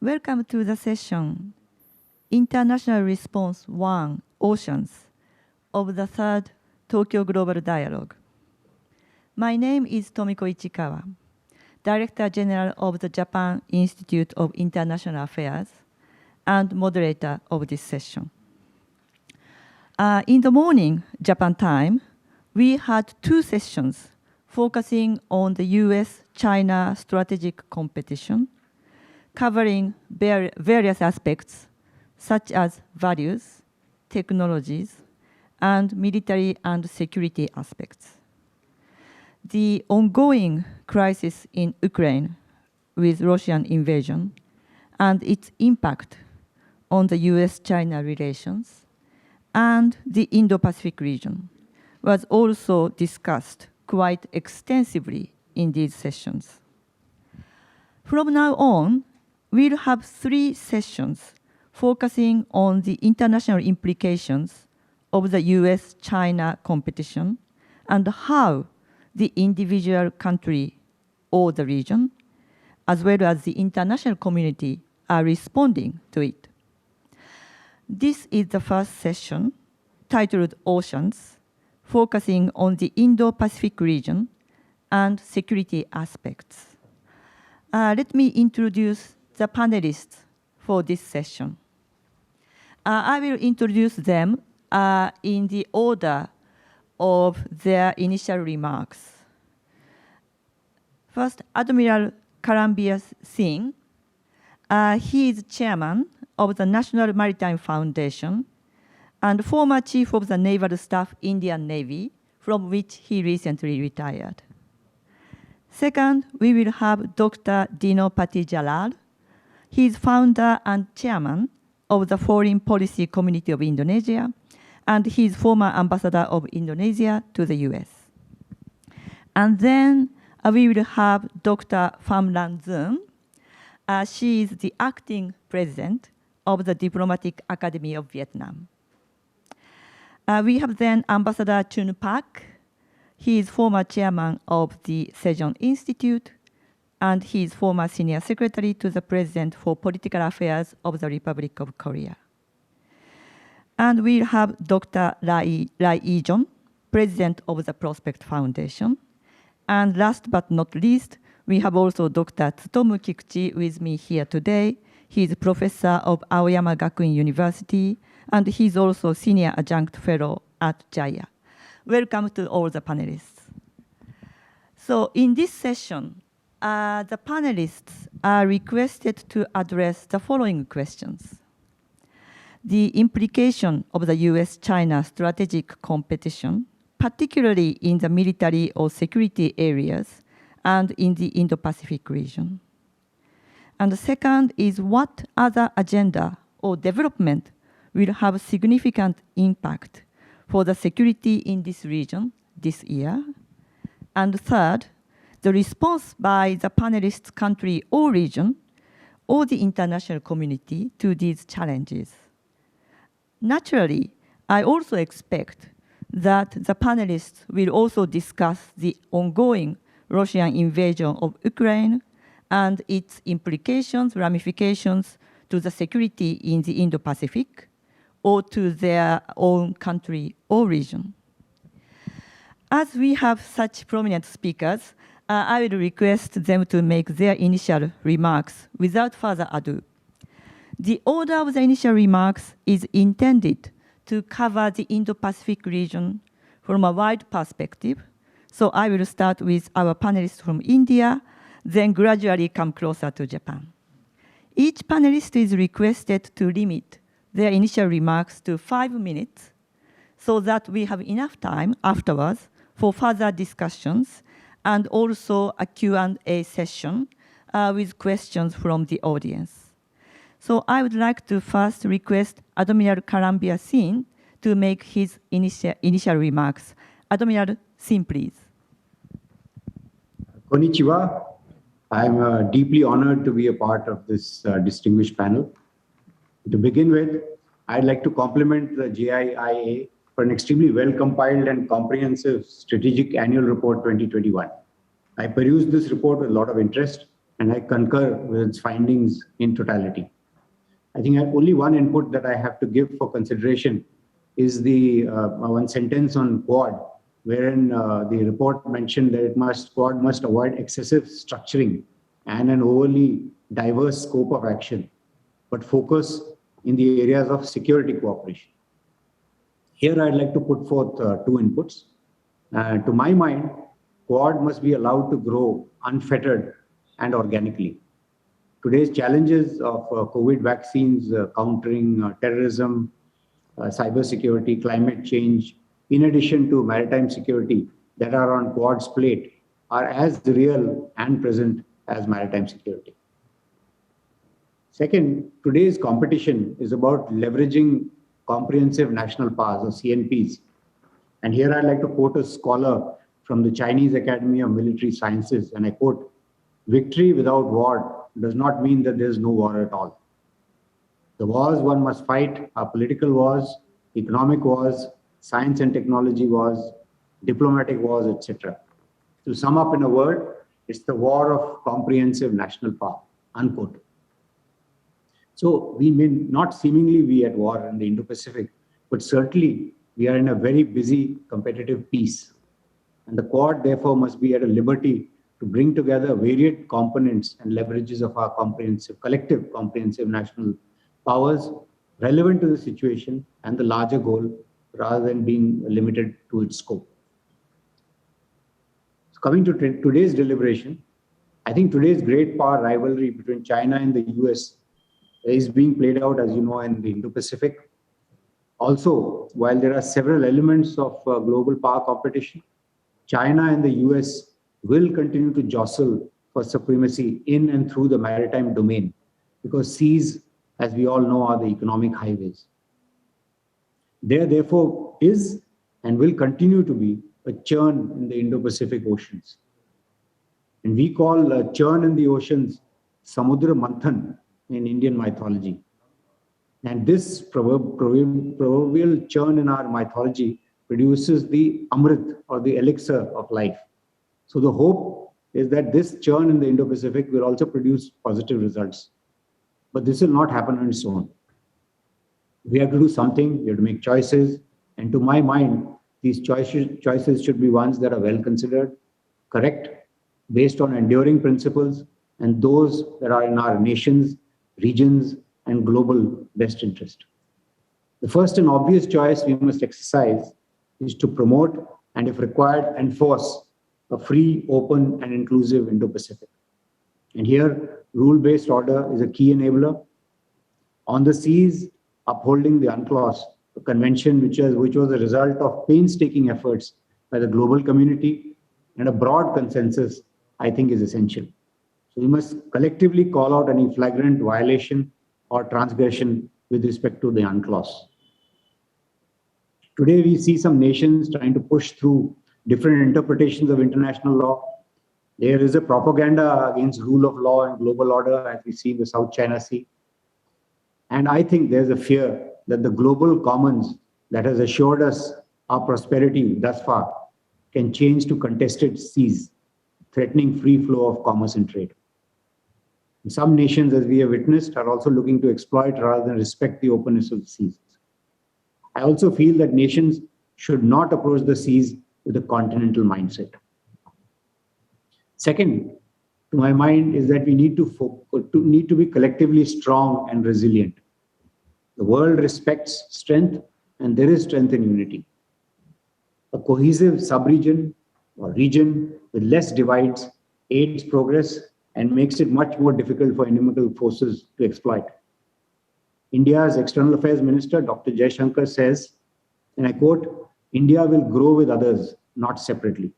Welcome to the session, International Response 1, Oceans, of the third Tokyo Global Dialogue. My name is Tomiko Ichikawa, Director General of the Japan Institute of International Affairs and moderator of this session. In the morning, Japan time, we had two sessions focusing on the US-China strategic competition, covering various aspects such as values, technologies, and military and security aspects. The ongoing crisis in Ukraine with Russian invasion and its impact on the US-China relations and the Indo-Pacific region was also discussed quite extensively in these sessions. From now on, we'll have 3 sessions focusing on the international implications of the US-China competition and how the individual country or the region, as well as the international community, are responding to it. This is the first session, titled Oceans, focusing on the Indo-Pacific region and security aspects. Let me introduce the panelists for this session. I will introduce them in the order of their initial remarks. First, Admiral Karambir Singh. He is chairman of the National Maritime Foundation and former chief of the Naval Staff, Indian Navy, from which he recently retired. Second, we will have Dr. Dino Patijalal. He is founder and chairman of the Foreign Policy Community of Indonesia, and he is former ambassador of Indonesia to the US. And then we will have Dr. Pham Lan Zoon. She is the acting president of the Diplomatic Academy of Vietnam. We have then Ambassador Chun Pak. He is former chairman of the Sejong Institute, and he is former senior secretary to the president for political affairs of the Republic of Korea. And we'll have Dr. Rai Ijong, president of the Prospect Foundation. And last but not least, we have also Dr. Tsutomu Kikuchi with me here today. He is professor of Aoyama Gakuin University, and he's also senior adjunct fellow at JAIA. Welcome to all the panelists. So in this session, the panelists are requested to address the following questions. The implication of the US-China strategic competition, particularly in the military or security areas and in the Indo-Pacific region. And the second is what other agenda or development will have significant impact for the security in this region this year. And third, the response by the panelists' country or region or the international community to these challenges. Naturally, I also expect that the panelists will also discuss the ongoing Russian invasion of Ukraine and its implications, ramifications to the security in the Indo-Pacific or to their own country or region. As we have such prominent speakers, I will request them to make their initial remarks without further ado. The order of the initial remarks is intended to cover the Indo-Pacific region from a wide perspective. So I will start with our panelists from India, then gradually come closer to Japan. Each panelist is requested to limit their initial remarks to 5 minutes so that we have enough time afterwards for further discussions and also a Q&A session with questions from the audience. So I would like to first request Admiral Karambir Singh to make his initial remarks. Admiral Singh, please. Konnichiwa. I'm deeply honored to be a part of this distinguished panel. To begin with, I'd like to compliment the JIIA for an extremely well-compiled and comprehensive strategic annual report 2021. I perused this report with a lot of interest, and I concur with its findings in totality. I think only one input that I have to give for consideration is the one sentence on Quad, wherein the report mentioned that Quad must avoid excessive structuring and an overly diverse scope of action, but focus in the areas of security cooperation. Here, I'd like to put forth two inputs. To my mind, Quad must be allowed to grow unfettered and organically. Today's challenges of COVID vaccines, countering terrorism, cybersecurity, climate change, in addition to maritime security that are on Quad's plate, are as real and present as maritime security. Second, today's competition is about leveraging comprehensive national powers, or CNPs. And here I'd like to quote a scholar from the Chinese Academy of Military Sciences, and I quote, "Victory without war does not mean that there's no war at all. The wars one must fight are political wars, economic wars, science and technology wars, diplomatic wars, etc. To sum up in a word, it's the war of comprehensive national power," unquote. So we may not seemingly be at war in the Indo-Pacific, but certainly we are in a very busy competitive peace. And the Quad, therefore, must be at a liberty to bring together varied components and leverages of our collective comprehensive national powers relevant to the situation and the larger goal, rather than being limited to its scope. So coming to today's deliberation, I think today's great power rivalry between China and the US is being played out, as you know, in the Indo-Pacific. Also, while there are several elements of global power competition, China and the US will continue to jostle for supremacy in and through the maritime domain, because seas, as we all know, are the economic highways. There, therefore, is and will continue to be a churn in the Indo-Pacific oceans. And we call a churn in the oceans Samudra Manthan in Indian mythology. And this proverbial churn in our mythology produces the Amrit, or the elixir of life. So the hope is that this churn in the Indo-Pacific will also produce positive results. But this will not happen on its own. We have to do something, we have to make choices. And to my mind, these choices should be ones that are well considered, correct, based on enduring principles, and those that are in our nations, regions, and global best interest. The first and obvious choice we must exercise is to promote, and if required, enforce a free, open, and inclusive Indo-Pacific. And here, rule-based order is a key enabler. On the seas, upholding the UNCLOS, a convention which was a result of painstaking efforts by the global community, and a broad consensus, I think, is essential. So we must collectively call out any flagrant violation or transgression with respect to the UNCLOS. Today, we see some nations trying to push through different interpretations of international law. There is a propaganda against rule of law and global order, as we see in the South China Sea. And I think there's a fear that the global commons that has assured us our prosperity thus far can change to contested seas, threatening free flow of commerce and trade. Some nations, as we have witnessed, are also looking to exploit rather than respect the openness of the seas. I also feel that nations should not approach the seas with a continental mindset. Second, to my mind, is that we need to be collectively strong and resilient. The world respects strength, and there is strength in unity. A cohesive sub-region or region with less divides aids progress and makes it much more difficult for inimical forces to exploit. India's External Affairs Minister, Dr. Jaishankar, says, and I quote, "India will grow with others, not separately."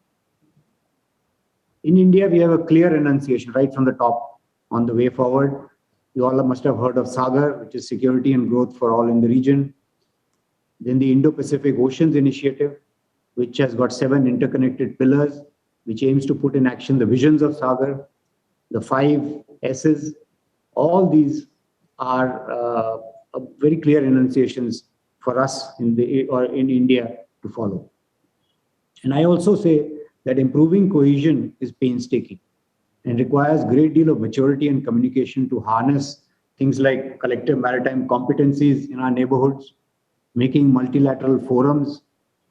In India, we have a clear enunciation right from the top on the way forward. You all must have heard of SAGAR, which is security and growth for all in the region. Then the Indo-Pacific Oceans Initiative, which has got 7 interconnected pillars, which aims to put in action the visions of SAGAR, the 5 S's. All these are very clear enunciations for us in India to follow. And I also say that improving cohesion is painstaking. and requires great deal of maturity and communication to harness things like collective maritime competencies in our neighborhoods, making multilateral forums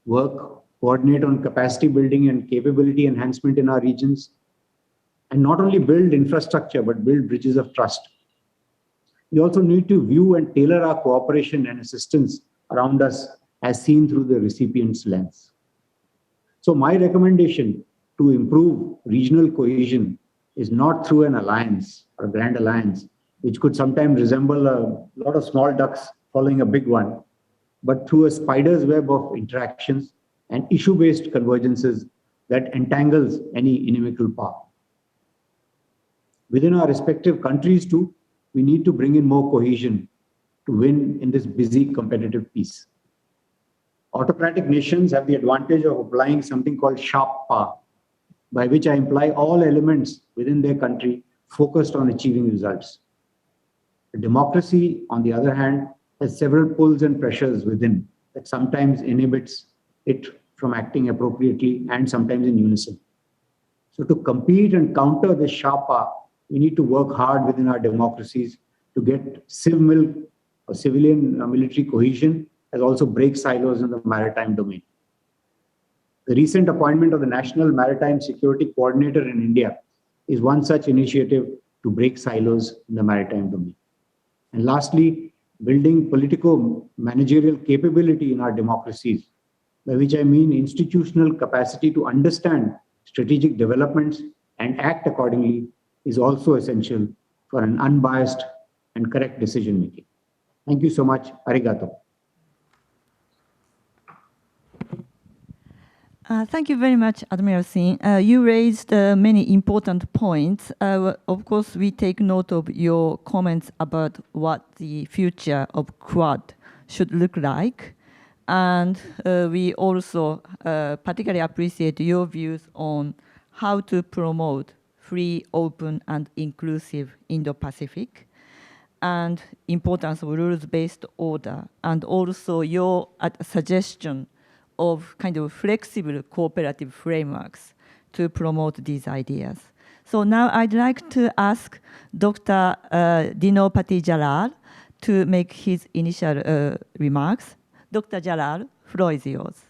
work, coordinate on capacity building and capability enhancement in our regions, and not only build infrastructure, but build bridges of trust. We also need to view and tailor our cooperation and assistance around us as seen through the recipient's lens. So my recommendation to improve regional cohesion is not through an alliance or a grand alliance, which could sometimes resemble a lot of small ducks following a big one, but through a spider's web of interactions and issue-based convergences that entangles any inimical path. Within our respective countries too, we need to bring in more cohesion to win in this busy competitive piece. Autocratic nations have the advantage of applying something called sharp power, by which I imply all elements within their country focused on achieving results. A democracy, on the other hand, has several pulls and pressures within that sometimes inhibits it from acting appropriately and sometimes in unison. So to compete and counter this sharp power, we need to work hard within our democracies to get civilian military cohesion, as also break silos in the maritime domain. The recent appointment of the National Maritime Security Coordinator in India is one such initiative to break silos in the maritime domain. And lastly, building political managerial capability in our democracies, by which I mean institutional capacity to understand strategic developments and act accordingly, is also essential for an unbiased and correct decision making. Thank you so much. Arigato. Thank you very much, Admiral Singh. You raised many important points. Of course, we take note of your comments about what the future of Quad should look like. And we also particularly appreciate your views on how to promote free, open, and inclusive Indo-Pacific, and importance of rules-based order, and also your suggestion of kind of flexible cooperative frameworks to promote these ideas. So now I'd like to ask Dr. Dino Patijalal to make his initial remarks. Dr. Jalal, floor is yours.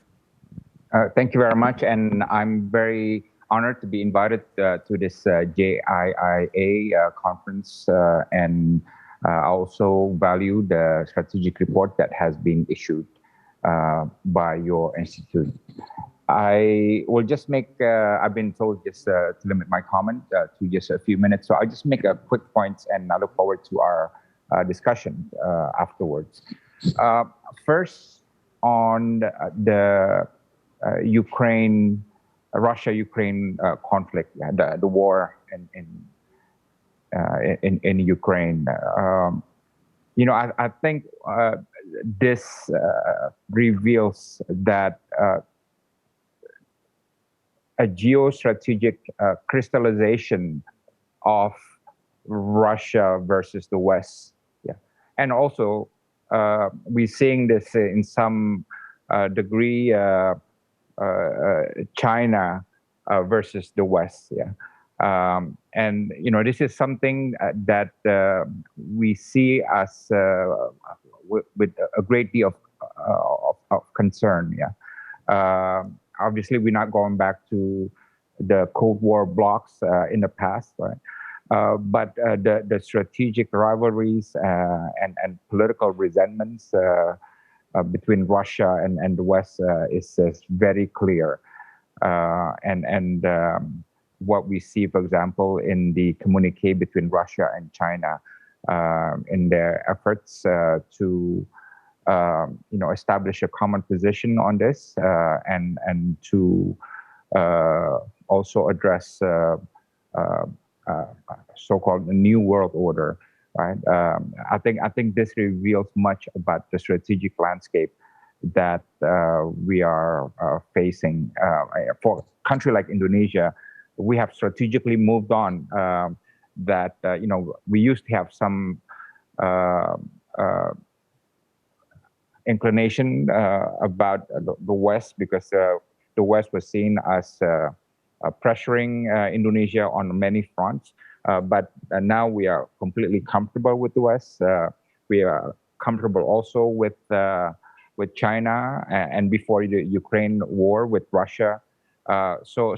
Thank you very much, and I'm very honored to be invited to this JIIA conference, and I also value the strategic report that has been issued by your institute. I will just make, I've been told just to limit my comment to just a few minutes, so I'll just make a quick points and I look forward to our discussion afterwards. First, on the Russia-Ukraine conflict, the war in Ukraine. You know, I think this reveals that a geostrategic crystallization of Russia versus the West. Yeah, and also we're seeing this in some degree China versus the West. Yeah. And you know, this is something that we see as with a great deal of concern. Yeah, obviously we're not going back to the Cold War blocs in the past, right? But the strategic rivalries and political resentments between Russia and the West is very clear, and what we see, for example, in the communique between Russia and China in their efforts to establish a common position on this and to also address so-called New World Order. Right? I think this reveals much about the strategic landscape that we are facing. For a country like Indonesia, we have strategically moved on. That we used to have some inclination about the West, because the West was seen as pressuring Indonesia on many fronts. But now we are completely comfortable with the West. We are comfortable also with China, and before the Ukraine war with Russia. So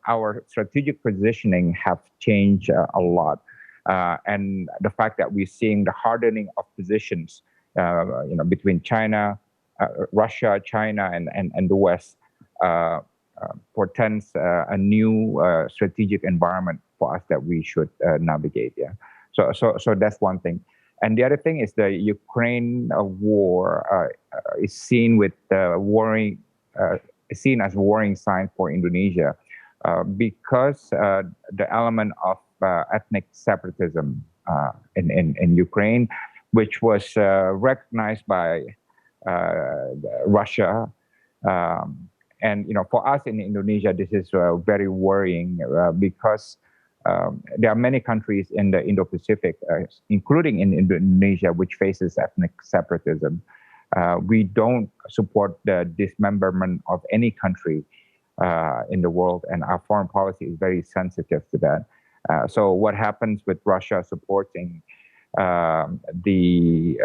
our strategic positioning have changed a lot, and the fact that we're seeing the hardening of positions, between China, Russia, China, and the West, portends a new strategic environment for us that we should navigate. Yeah. So that's one thing. And the other thing is the Ukraine war is seen with seen as a worrying sign for Indonesia, because the element of ethnic separatism in Ukraine, which was recognized by Russia. And for us in Indonesia, this is very worrying, because there are many countries in the Indo-Pacific, including in Indonesia, which faces ethnic separatism. We don't support the dismemberment of any country in the world, and our foreign policy is very sensitive to that. So what happens with Russia supporting the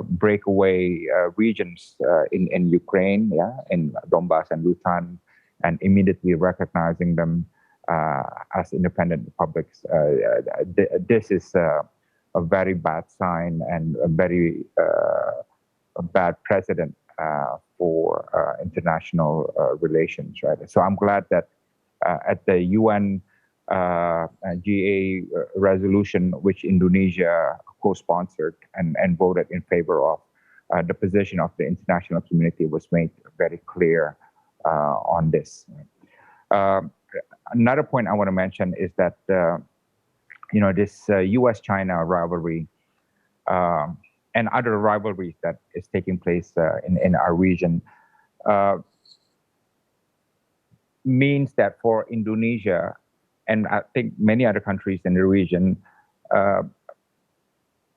breakaway regions in Ukraine, in Donbass and Luhansk, and immediately recognizing them as independent republics. This is a very bad sign and a very bad precedent for international relations, right? So I'm glad that at the UN GA resolution, which Indonesia co-sponsored and voted in favor of, the position of the international community was made very clear on this. Another point I want to mention is that this U.S.-China rivalry and other rivalries that is taking place in our region means that for Indonesia, and I think many other countries in the region,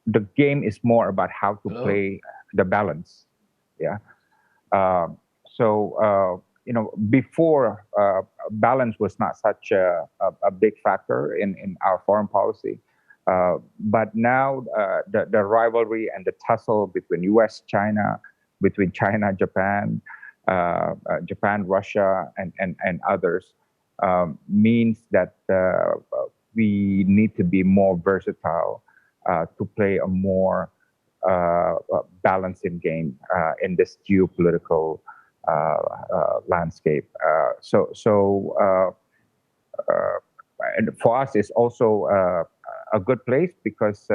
the game is more about how to play the balance. Yeah. Before, balance was not such a big factor in our foreign policy. But now the rivalry and the tussle between U.S., China, between China, Japan, Japan, Russia, and others, means that we need to be more versatile to play a more balancing game in this geopolitical landscape. And for us, it's also a good place because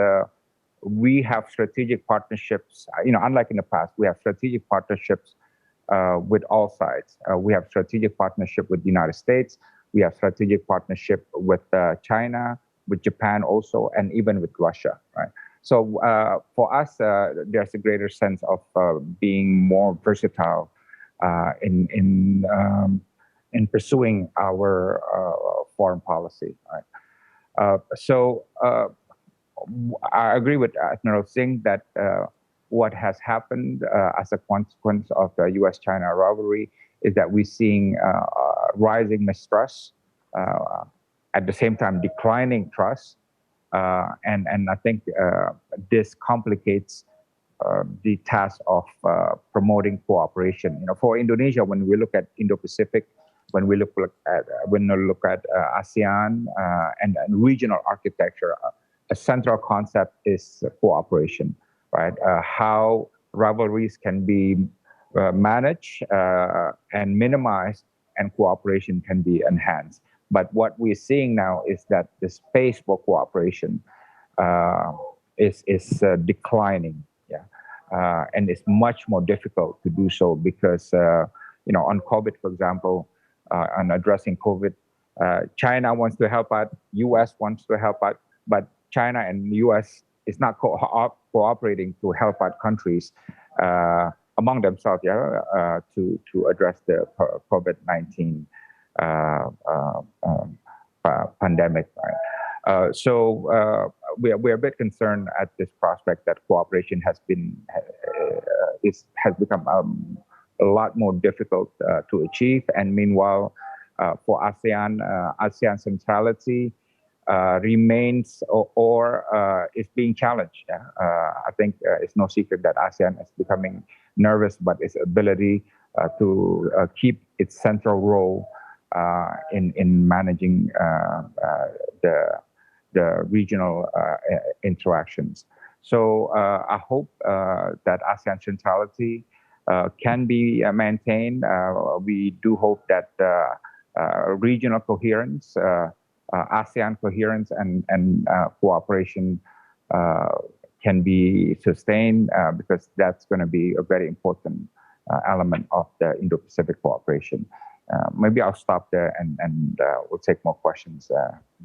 we have strategic partnerships. Unlike in the past, we have strategic partnerships with all sides. We have strategic partnership with the United States. We have strategic partnership with China, with Japan also, and even with Russia, right? So for us, there's a greater sense of being more versatile in pursuing our foreign policy, right? I agree with Admiral Singh that what has happened as a consequence of the U.S.-China rivalry is that we're seeing rising mistrust, at the same time declining trust, and I think this complicates the task of promoting cooperation. For Indonesia, when we look at Indo-Pacific, when we look at ASEAN and regional architecture, a central concept is cooperation, right? How rivalries can be managed and minimized, and cooperation can be enhanced. But what we're seeing now is that the space for cooperation is declining, and it's much more difficult to do so because, on COVID, for example, on addressing COVID, China wants to help out, U.S. wants to help out, but China and the U.S. is not cooperating to help out countries among themselves, to address the COVID-19 pandemic. Right? We are a bit concerned at this prospect that cooperation has become a lot more difficult to achieve, and meanwhile, for ASEAN, ASEAN centrality remains or is being challenged. I think it's no secret that ASEAN is becoming nervous about its ability to keep its central role in managing the regional interactions. So I hope that ASEAN centrality can be maintained. We do hope that regional coherence, ASEAN coherence and cooperation can be sustained because that's going to be a very important element of the Indo-Pacific cooperation. Maybe I'll stop there and we'll take more questions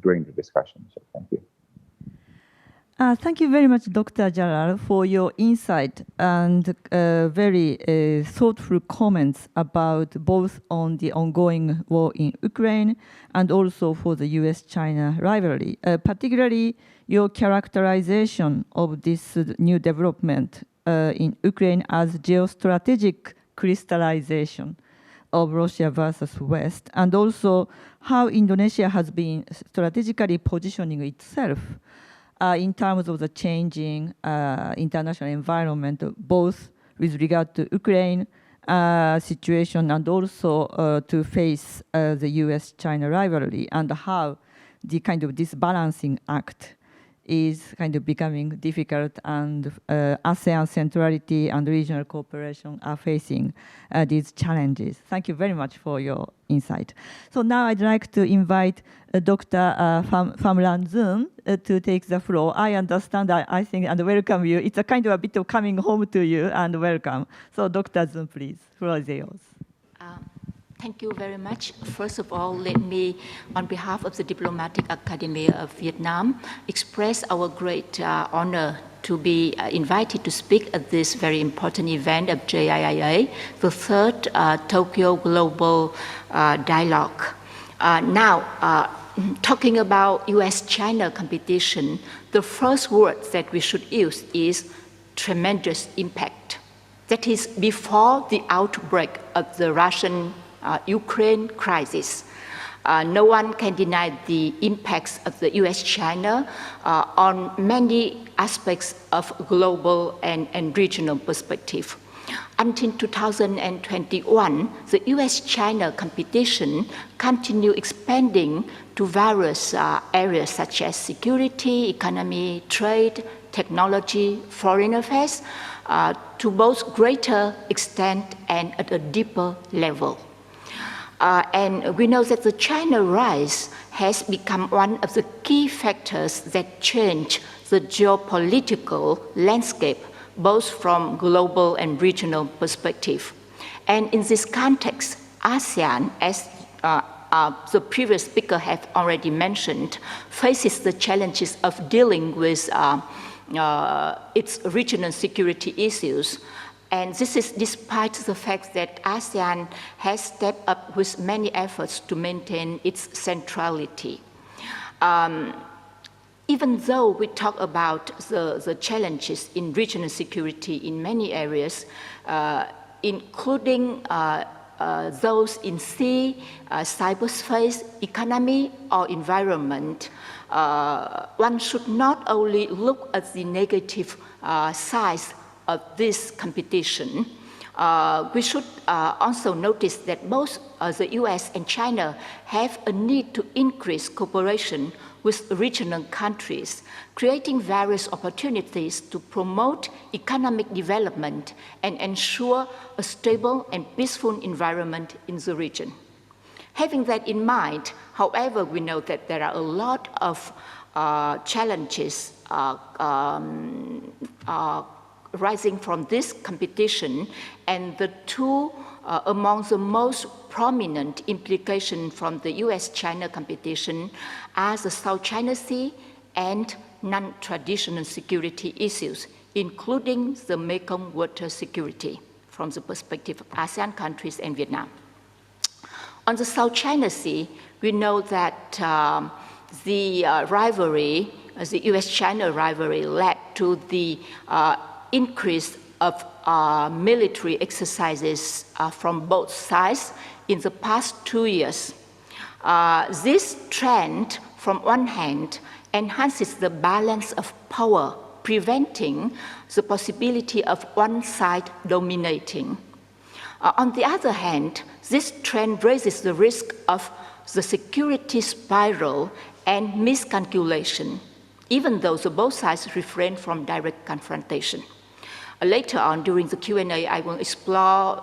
during the discussion. So thank you. Thank you very much, Dr. Jalal, for your insight and very thoughtful comments about both on the ongoing war in Ukraine and also for the US-China rivalry, particularly your characterization of this new development in Ukraine as geostrategic crystallization of Russia versus West, and also how Indonesia has been strategically positioning itself in terms of the changing international environment, both with regard to Ukraine situation and also to face the US-China rivalry, and how the kind of this balancing act is kind of becoming difficult, and ASEAN centrality and regional cooperation are facing these challenges. Thank you very much for your insight. So now I'd like to invite Dr. Pham Lan Zoon to take the floor. I understand, I think, and welcome you. It's a kind of a bit of coming home to you, and welcome. So Dr. Zoon, please, floor is yours. Thank you very much. First of all, let me, on behalf of the Diplomatic Academy of Vietnam, express our great honor to be invited to speak at this very important event of JIIA, the third Tokyo Global Dialogue. Now, talking about US-China competition, the first word that we should use is tremendous impact. That is, before the outbreak of the Russian-Ukraine crisis, no one can deny the impacts of the US-China on many aspects of global and regional perspective. Until 2021, the US-China competition continued expanding to various areas such as security, economy, trade, technology, foreign affairs, to both greater extent and at a deeper level. And we know that the China rise has become one of the key factors that change the geopolitical landscape, both from global and regional perspective. And in this context, ASEAN, as the previous speaker have already mentioned, faces the challenges of dealing with its regional security issues. And this is despite the fact that ASEAN has stepped up with many efforts to maintain its centrality. Even though we talk about the challenges in regional security in many areas, including those in sea, cyberspace, economy, or environment, one should not only look at the negative sides of this competition. We should also notice that both the US and China have a need to increase cooperation with regional countries, creating various opportunities to promote economic development and ensure a stable and peaceful environment in the region. Having that in mind, however, we know that there are a lot of challenges rising from this competition, and the two among the most prominent implications from the US-China competition are the South China Sea and non-traditional security issues, including the Mekong water security from the perspective of ASEAN countries and Vietnam. On the South China Sea, we know that the rivalry, the US-China rivalry, led to the increase of military exercises from both sides in the past 2 years. This trend, from one hand, enhances the balance of power, preventing the possibility of one side dominating. On the other hand, this trend raises the risk of the security spiral and miscalculation, even though both sides refrain from direct confrontation. Later on, during the Q&A, I will explore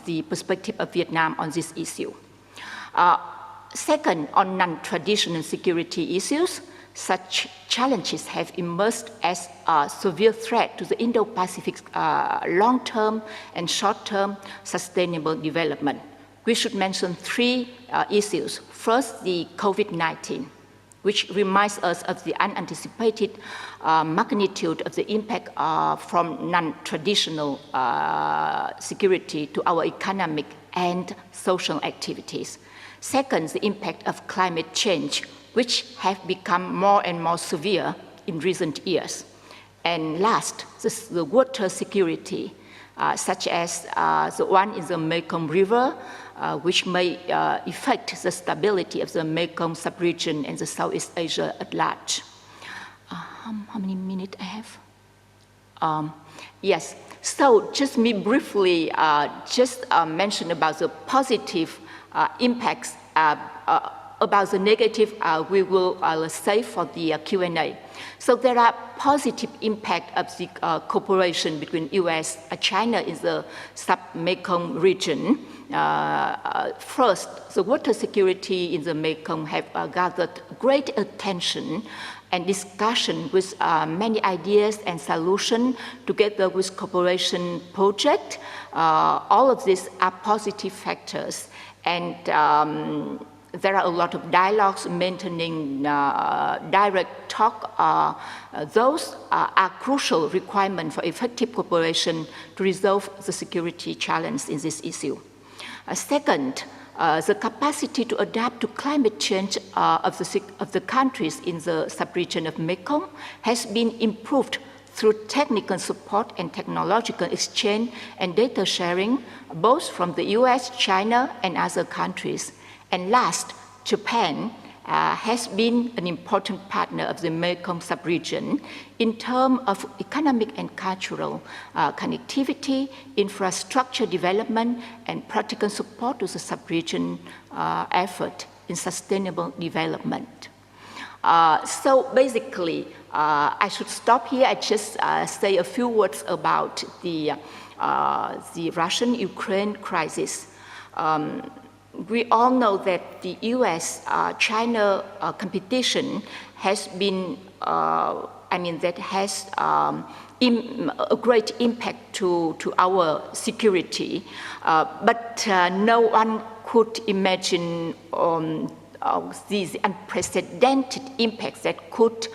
the perspective of Vietnam on this issue. Second, on non-traditional security issues, such challenges have emerged as a severe threat to the Indo-Pacific long-term and short-term sustainable development. We should mention three issues. First, the COVID-19, which reminds us of the unanticipated magnitude of the impact from non-traditional security to our economic and social activities. Second, the impact of climate change, which have become more and more severe in recent years. And last, the water security, such as the one in the Mekong River, which may affect the stability of the Mekong sub-region and the Southeast Asia at large. How many minutes I have? Yes, so just me briefly mention about the positive impacts. About the negative, we will save for the Q&A. So there are positive impact of the cooperation between U.S. and China in the sub-Mekong region. First, the water security in the Mekong have gathered great attention and discussion with many ideas and solutions together with cooperation project. All of these are positive factors, and there are a lot of dialogues maintaining direct talk. Those are crucial requirements for effective cooperation to resolve the security challenge in this issue. Second, the capacity to adapt to climate change of the countries in the sub-region of Mekong has been improved through technical support and technological exchange and data sharing, both from the US, China, and other countries. And last, Japan has been an important partner of the Mekong sub-region in terms of economic and cultural connectivity, infrastructure development, and practical support to the sub-region effort in sustainable development. So basically, I should stop here. I just say a few words about the Russian-Ukraine crisis. We all know that the US-China competition has been, that has a great impact to our security, but no one could imagine these unprecedented impacts that could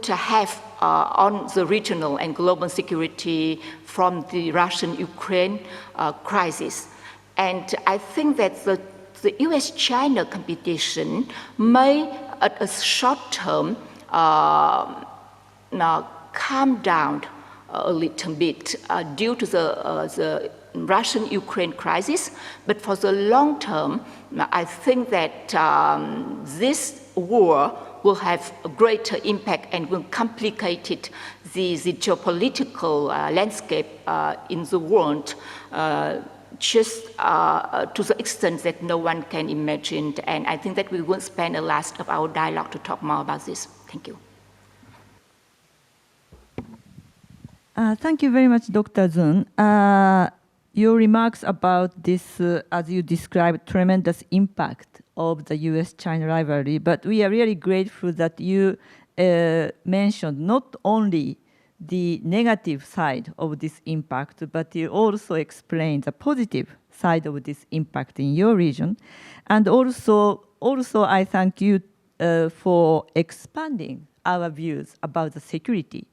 have on the regional and global security from the Russian-Ukraine crisis. And I think that the US-China competition may, at a short term, calm down a little bit due to the Russian-Ukraine crisis. But for the long term, I think that this war will have a greater impact and will complicate the geopolitical landscape in the world. Just to the extent that no one can imagine. And I think that we will spend the last of our dialogue to talk more about this. Thank you. Thank you very much, Dr. Zun. Your remarks about this, as you described, tremendous impact of the US-China rivalry, but we are really grateful that you mentioned not only the negative side of this impact, but you also explained the positive side of this impact in your region. And also I thank you for expanding our views about the security,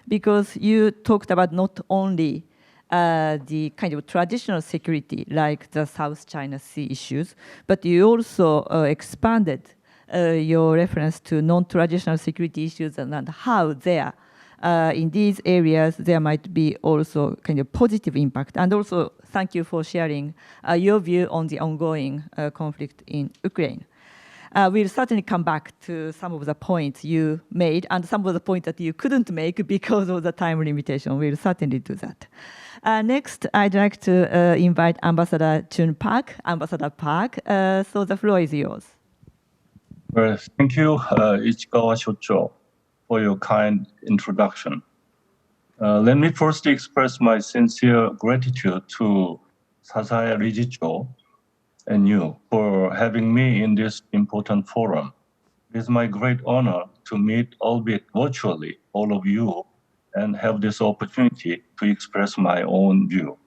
because you talked about not only the kind of traditional security like the South China Sea issues, but you also expanded your reference to non-traditional security issues and how they are in these areas, there might be also kind of positive impact. And also, thank you for sharing your view on the ongoing conflict in Ukraine. We'll certainly come back to some of the points you made and some of the points that you couldn't make because of the time limitation. We'll certainly do that. Next, I'd like to invite Ambassador Chun Park. Ambassador Park, so the floor is yours. Well, thank you, Ichikawa Shocho, for your kind introduction. Let me first express my sincere gratitude to Sasae Rijicho and you for having me in this important forum. It is my great honor to meet, albeit virtually, all of you and have this opportunity to express my own view.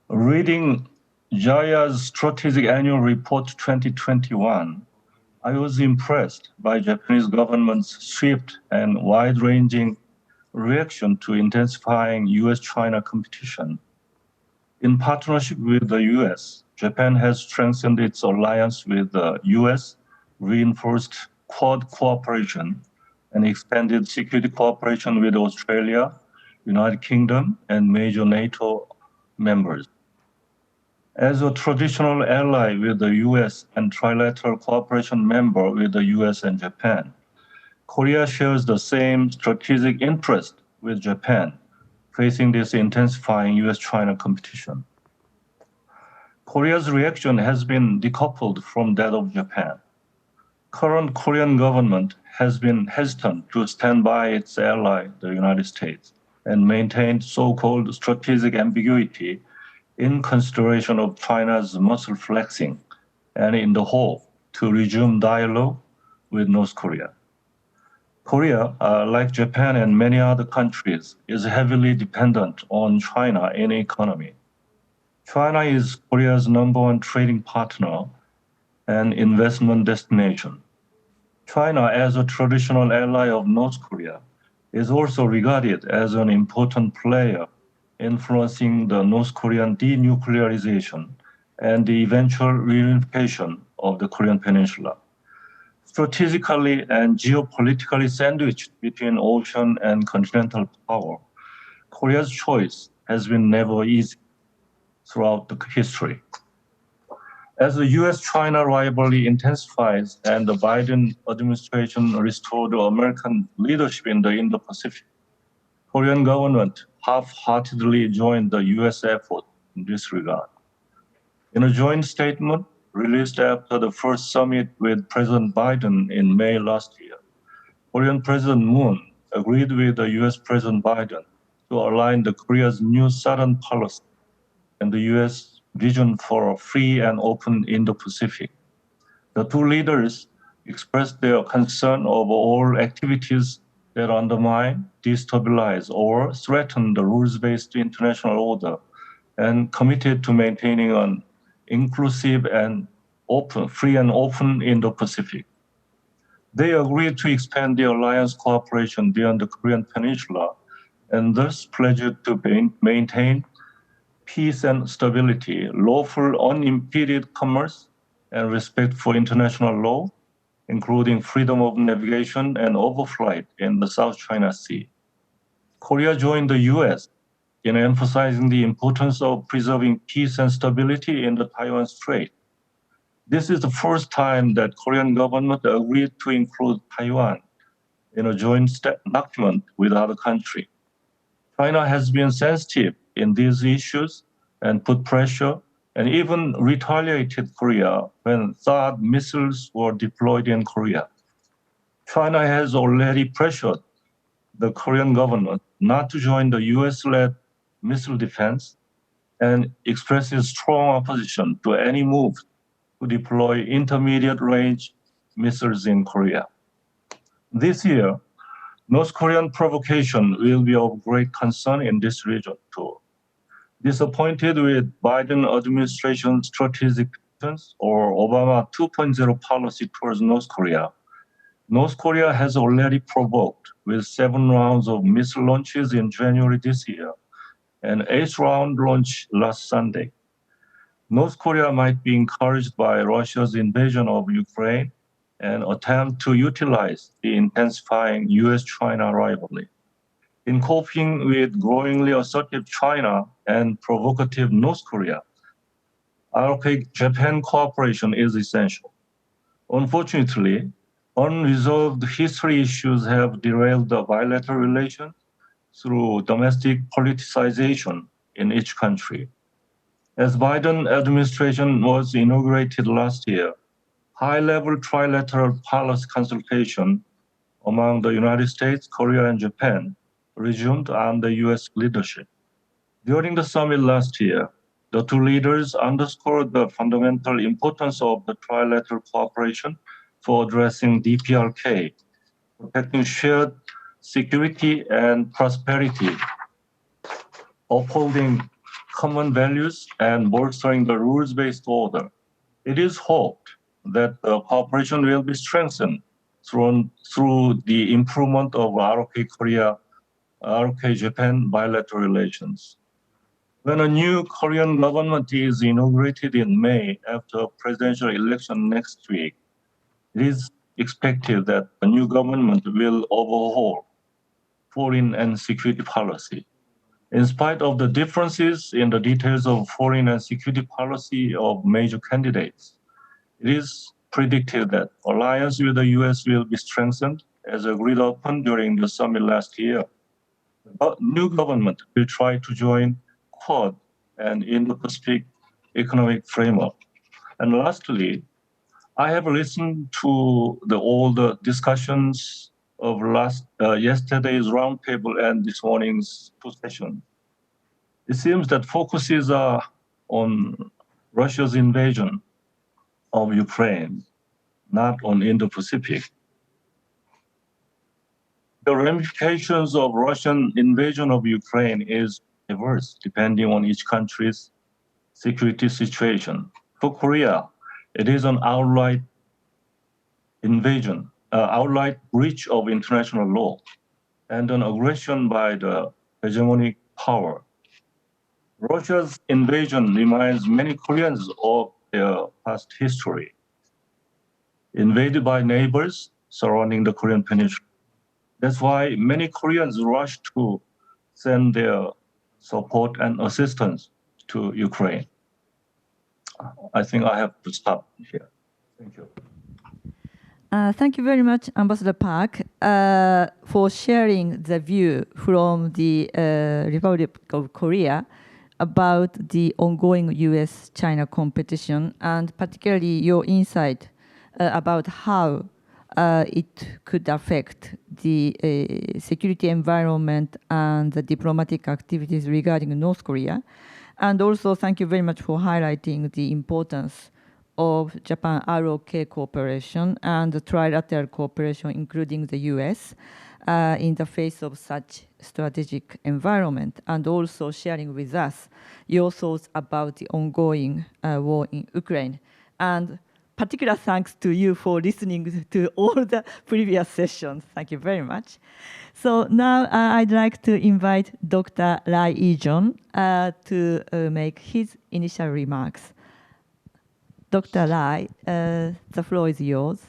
Reading JAYA's Strategic Annual Report 2021, I was impressed by Japanese government's swift and wide-ranging reaction to intensifying US-China competition. In partnership with the US, Japan has strengthened its alliance with the US, reinforced Quad cooperation, and expanded security cooperation with Australia, United Kingdom, and major NATO members. As a traditional ally with the US and trilateral cooperation member with the US and Japan, Korea shares the same strategic interest with Japan, facing this intensifying US-China competition. Korea's reaction has been decoupled from that of Japan. Current Korean government has been hesitant to stand by its ally, the United States, and maintained so-called strategic ambiguity in consideration of China's muscle flexing and in the hope to resume dialogue with North Korea. Korea, like Japan and many other countries, is heavily dependent on China in economy. China is Korea's #1 trading partner and investment destination. China, as a traditional ally of North Korea, is also regarded as an important player influencing the North Korean denuclearization and the eventual reunification of the Korean Peninsula. Strategically and geopolitically sandwiched between ocean and continental power, Korea's choice has been never easy throughout the history. As the US-China rivalry intensifies and the Biden administration restored American leadership in the Indo-Pacific, Korean government half-heartedly joined the US effort in this regard. In a joint statement released after the first summit with President Biden in May last year, Korean President Moon agreed with the US President Biden to align the Korea's new Southern policy and the US vision for a free and open Indo-Pacific. The two leaders expressed their concern over all activities that undermine, destabilize, or threaten the rules-based international order, and committed to maintaining an inclusive and open, free and open Indo-Pacific. They agreed to expand the alliance cooperation beyond the Korean Peninsula and thus pledged to maintain peace and stability, lawful unimpeded commerce, and respect for international law, including freedom of navigation and overflight in the South China Sea. Korea joined the US in emphasizing the importance of preserving peace and stability in the Taiwan Strait. This is the first time that Korean government agreed to include Taiwan in a joint document with other country. China has been sensitive in these issues and put pressure and even retaliated Korea when THAAD missiles were deployed in Korea. China has already pressured the Korean government not to join the US-led missile defense and expresses strong opposition to any move to deploy intermediate-range missiles in Korea. This year, North Korean provocation will be of great concern in this region too. Disappointed with Biden administration strategic actions or Obama 2.0 policy towards North Korea has already provoked with 7 rounds of missile launches in January this year and 8th round launch last Sunday. North Korea might be encouraged by Russia's invasion of Ukraine and attempt to utilize the intensifying US-China rivalry. In coping with growingly assertive China and provocative North Korea, ROK-Japan cooperation is essential. Unfortunately, unresolved history issues have derailed the bilateral relations through domestic politicization in each country. As Biden administration was inaugurated last year, high-level trilateral policy consultation among the United States, Korea, and Japan resumed under US leadership. During the summit last year, the two leaders underscored the fundamental importance of the trilateral cooperation for addressing DPRK, protecting shared security and prosperity, upholding common values, and bolstering the rules-based order. It is hoped that the cooperation will be strengthened through the improvement of ROK-Korea, ROK-Japan bilateral relations. When a new Korean government is inaugurated in May after a presidential election next week, it is expected that the new government will overhaul foreign and security policy. In spite of the differences in the details of foreign and security policy of major candidates, it is predicted that alliance with the US will be strengthened as agreed upon during the summit last year. The new government will try to join Quad and Indo-Pacific economic framework. And lastly, I have listened to all the discussions of yesterday's roundtable and this morning's two sessions. It seems that focuses are on Russia's invasion of Ukraine, not on Indo-Pacific. The ramifications of Russian invasion of Ukraine is diverse depending on each country's security situation. For Korea, it is an outright invasion, outright breach of international law, and an aggression by the hegemonic power. Russia's invasion reminds many Koreans of their past history, invaded by neighbors surrounding the Korean peninsula. That's why many Koreans rush to send their support and assistance to Ukraine. I think I have to stop here. Thank you. Thank you very much, Ambassador Park, for sharing the view from the Republic of Korea about the ongoing US-China competition, and particularly your insight about how it could affect the security environment and the diplomatic activities regarding North Korea. And also, thank you very much for highlighting the importance of Japan ROK cooperation and the trilateral cooperation, including the US, in the face of such strategic environment, and also sharing with us your thoughts about the ongoing war in Ukraine. And particular thanks to you for listening to all the previous sessions. Thank you very much. So now I'd like to invite Dr. Lai Ijun to make his initial remarks. Dr. Lai, the floor is yours.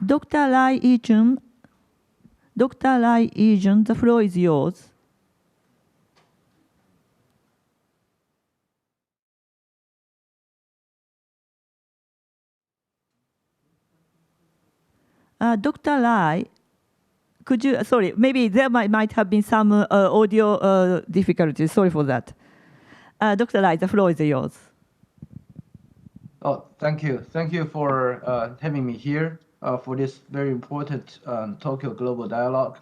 Dr. Lai Ijun, the floor is yours. Dr. Lai, could you, sorry, maybe there might have been some audio difficulties. Sorry for that. Dr. Lai, the floor is yours. Oh, thank you. Thank you for having me here for this very important Tokyo Global Dialogue.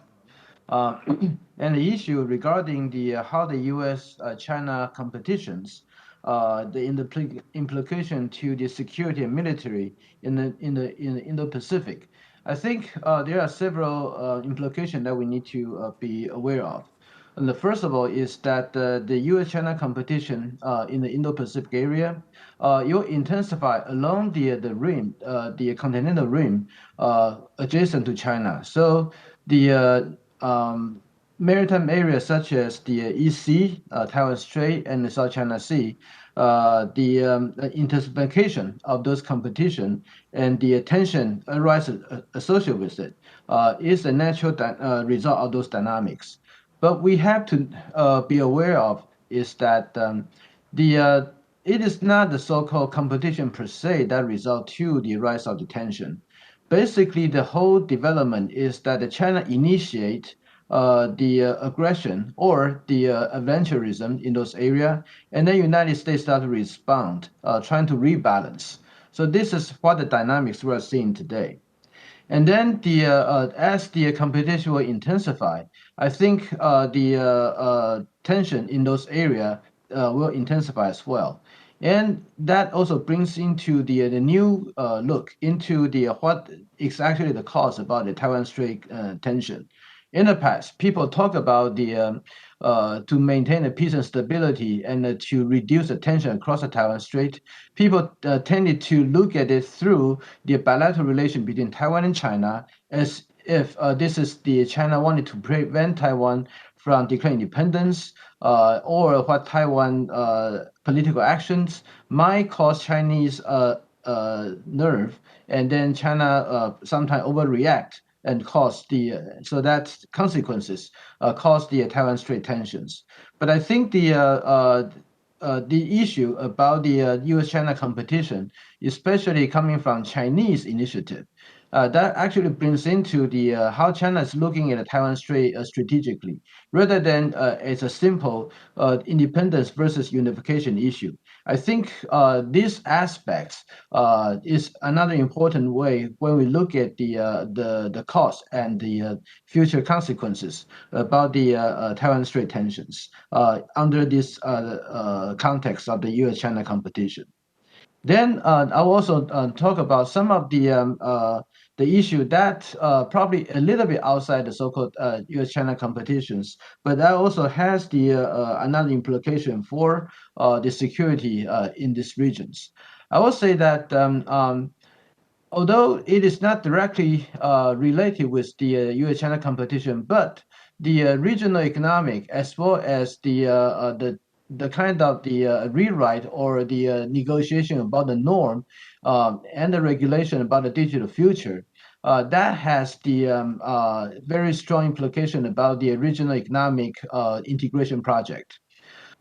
And the issue regarding how the U.S.-China competitions, the implication to the security and military in the Indo-Pacific. I think there are several implications that we need to be aware of. And the first of all is that the U.S.-China competition in the Indo-Pacific area it will intensify along the rim, the continental rim adjacent to China. So the maritime areas such as the EC, Taiwan Strait, and the South China Sea, the intensification of those competition and the tension arises associated with it is a natural result of those dynamics. But we have to be aware of is that it is not the so-called competition per se that result to the rise of the tension. Basically, the whole development is that China initiate the aggression or the adventurism in those areas, and then United States start to respond, trying to rebalance. So this is what the dynamics we are seeing today. And then as the competition will intensify, I think the tension in those areas will intensify as well. And that also brings into the new look into the what is actually the cause about the Taiwan Strait tension. In the past, people talk about the to maintain the peace and stability and to reduce the tension across the Taiwan Strait. People tended to look at it through the bilateral relation between Taiwan and China as if this is the China wanted to prevent Taiwan from declaring independence or what Taiwan political actions might cause Chinese nerve, and then China sometimes overreact and cause the so that consequences cause the Taiwan Strait tensions. But I think the issue about the U.S.-China competition, especially coming from Chinese initiative, that actually brings into the how China is looking at the Taiwan Strait strategically, rather than as a simple independence versus unification issue. I think these aspects is another important way when we look at the cost and the future consequences about the Taiwan Strait tensions under this context of the U.S.-China competition. Then I'll also talk about some of the issue that probably a little bit outside the so-called U.S.-China competitions, but that also has the another implication for the security in these regions. I will say that although it is not directly related with the U.S.-China competition, but the regional economic as well as the kind of the rewrite or the negotiation about the norm and the regulation about the digital future, that has the very strong implication about the regional economic integration project.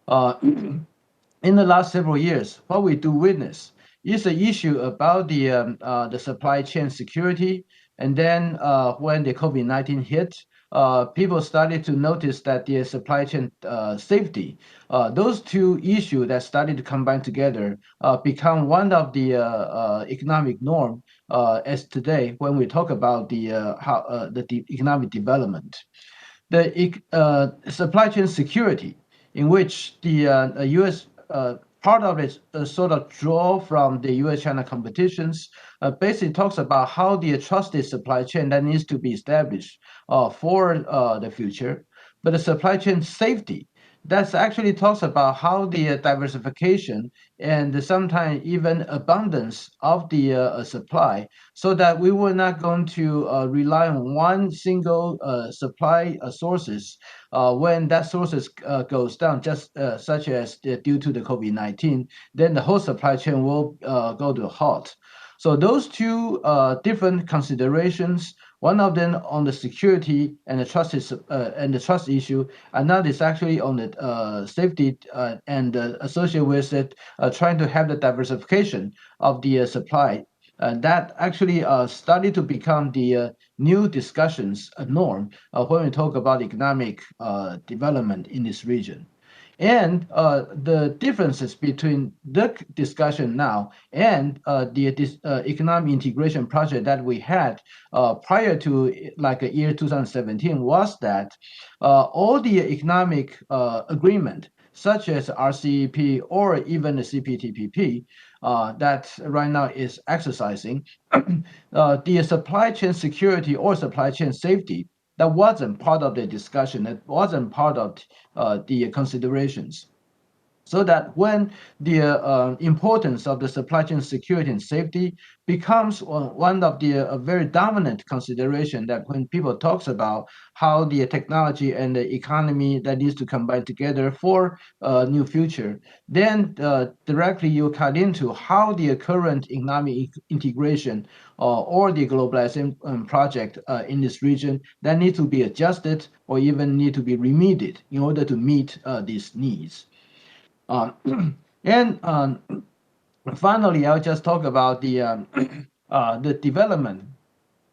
In the last several years, what we do witness is the issue about the supply chain security. And then when the COVID-19 hit, people started to notice that the supply chain safety, those two issues that started to combine together become one of the economic norm as today when we talk about the economic development. The supply chain security, in which the U.S. Part of it sort of draw from the U.S.-China competitions, basically talks about how the trusted supply chain that needs to be established for the future. But the supply chain safety, that actually talks about how the diversification and sometimes even abundance of the supply, so that we were not going to rely on one single supply sources when that sources goes down, just such as due to the COVID-19, then the whole supply chain will go to a halt. So those two different considerations, one of them on the security and the trust issue, another is actually on the safety and associated with it, trying to have the diversification of the supply. That actually started to become the new discussions norm when we talk about economic development in this region. And the differences between the discussion now and the economic integration project that we had prior to like a year 2017 was that all the economic agreement, such as RCEP or even the CPTPP, that right now is exercising, the supply chain security or supply chain safety That wasn't part of the discussion. It wasn't part of the considerations. So that when the importance of the supply chain security and safety becomes one of the very dominant consideration, that when people talks about how the technology and the economy that needs to combine together for a new future, then directly you cut into how the current economic integration or the globalization project in this region that need to be adjusted or even need to be remedied in order to meet these needs. And finally, I'll just talk about the development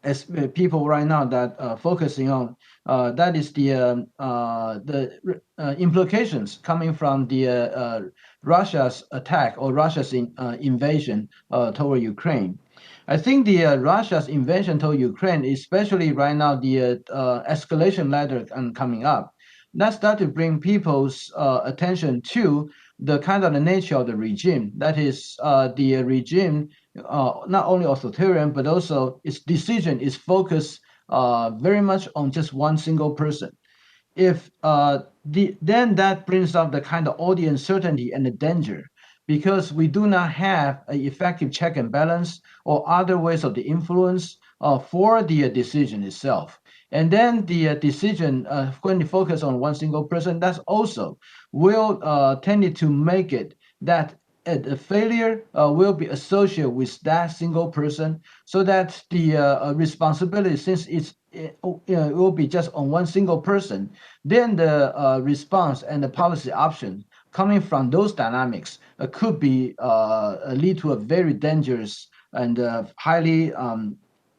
as people right now that focusing on that is the implications coming from the Russia's attack or Russia's invasion toward Ukraine. I think the Russia's invasion toward Ukraine, especially right now, the escalation ladder coming up, that start to bring people's attention to the kind of the nature of the regime. That is the regime, not only authoritarian, but also its decision is focused very much on just one single person. If then that brings up the kind of all the uncertainty and the danger, because we do not have an effective check and balance or other ways of the influence for the decision itself. And then the decision, when you focus on one single person, that's also will tend to make it that a failure will be associated with that single person, so that the responsibility, since it will be just on one single person, then the response and the policy option coming from those dynamics could be lead to a very dangerous and highly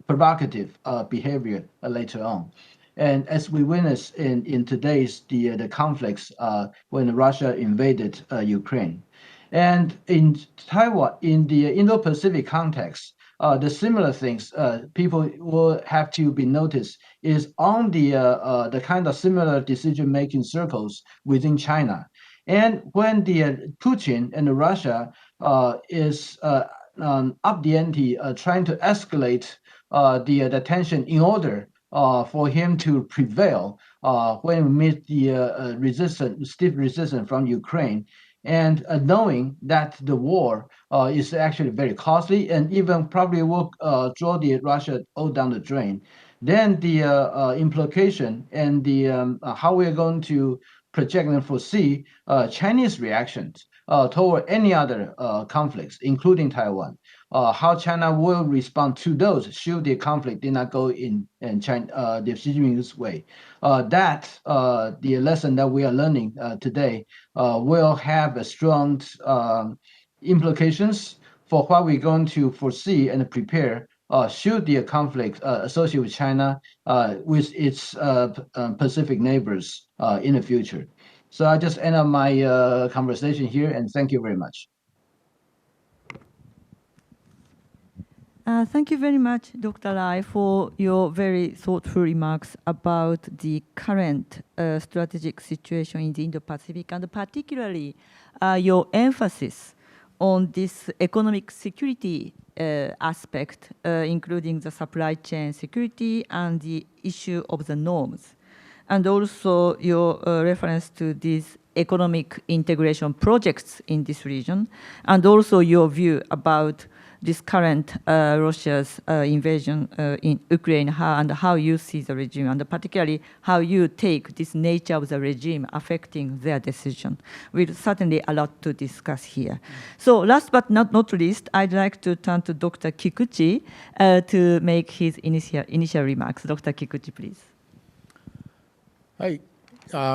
provocative behavior later on. And as we witness in today's the conflicts when Russia invaded Ukraine. And in Taiwan, in the Indo-Pacific context, the similar things people will have to be noticed is on the kind of similar decision-making circles within China. And when the Putin and Russia is up the ante, trying to escalate the tension in order for him to prevail when we meet the stiff resistance from Ukraine, and knowing that the war is actually very costly and even probably will draw the Russia all down the drain, then the implication and the how we're going to project and foresee Chinese reactions toward any other conflicts, including Taiwan, how China will respond to those should the conflict did not go in China, the Xi Jinping's way. The lesson that we are learning today will have a strong implications for what we're going to foresee and prepare should the conflict associated with China with its Pacific neighbors in the future. So I just end up my conversation here, and thank you very much. Thank you very much, Dr. Lai, for your very thoughtful remarks about the current strategic situation in the Indo-Pacific, and particularly your emphasis on this economic security aspect, including the supply chain security and the issue of the norms, and also your reference to these economic integration projects in this region, and also your view about this current Russia's invasion in Ukraine, and how you see the regime, and particularly how you take this nature of the regime affecting their decision. We'll certainly a lot to discuss here. So last but not least, I'd like to turn to Dr. Kikuchi to make his initial remarks. Dr. Kikuchi, please. Hi.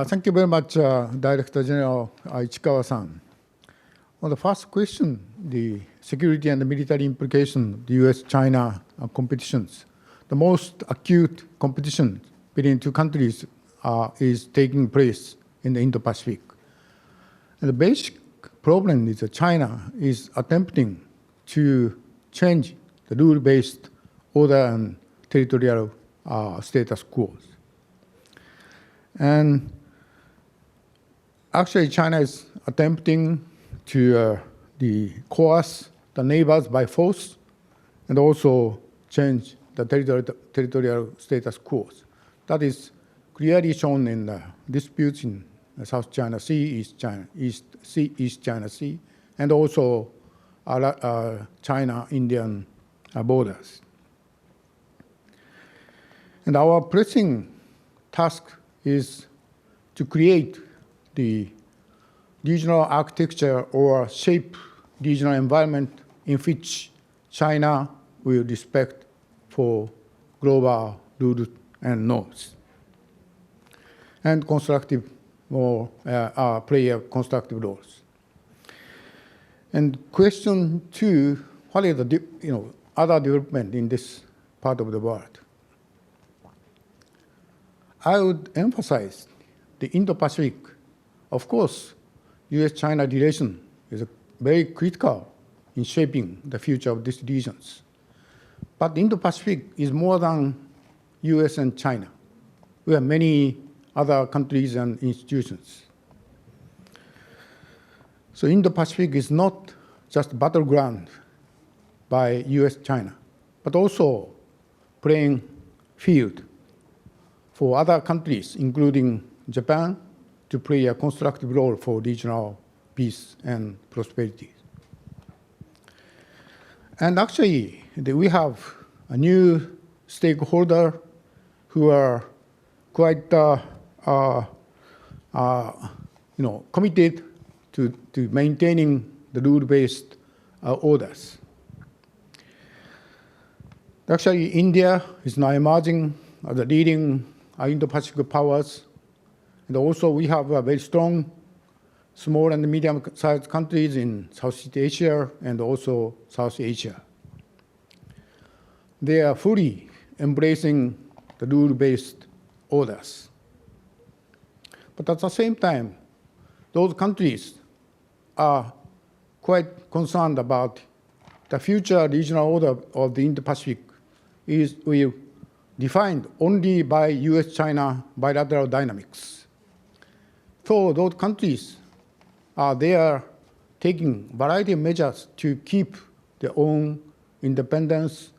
Thank you very much, Director General Ichikawa-san. On the first question, the security and the military implication of the US-China competitions, the most acute competition between two countries is taking place in the Indo-Pacific. And the basic problem is that China is attempting to change the rule-based order and territorial status quo. And actually, China is attempting to coerce the neighbors by force and also change the territorial status quo. That is clearly shown in the disputes in the South China Sea, East China Sea, and also China-Indian borders. And our pressing task is to create the regional architecture or shape regional environment in which China will respect for global rules and norms, and constructive or play constructive roles. And question 2: what is the other development in this part of the world? I would emphasize the Indo-Pacific. Of course, U.S.-China relation is very critical in shaping the future of these regions. But Indo-Pacific is more than U.S. and China. We have many other countries and institutions. So Indo-Pacific is not just battleground by U.S.-China, but also playing field for other countries, including Japan, to play a constructive role for regional peace and prosperity. And actually, we have a new stakeholder who are quite committed to maintaining the rule-based orders. Actually, India is now emerging as the leading Indo-Pacific powers. And also, we have a very strong small and medium-sized countries in Southeast Asia and also South Asia. They are fully embracing the rule-based orders. But at the same time, those countries are quite concerned about the future regional order of the Indo-Pacific will defined only by US-China bilateral dynamics. So those countries they are taking a variety of measures to keep their own independence,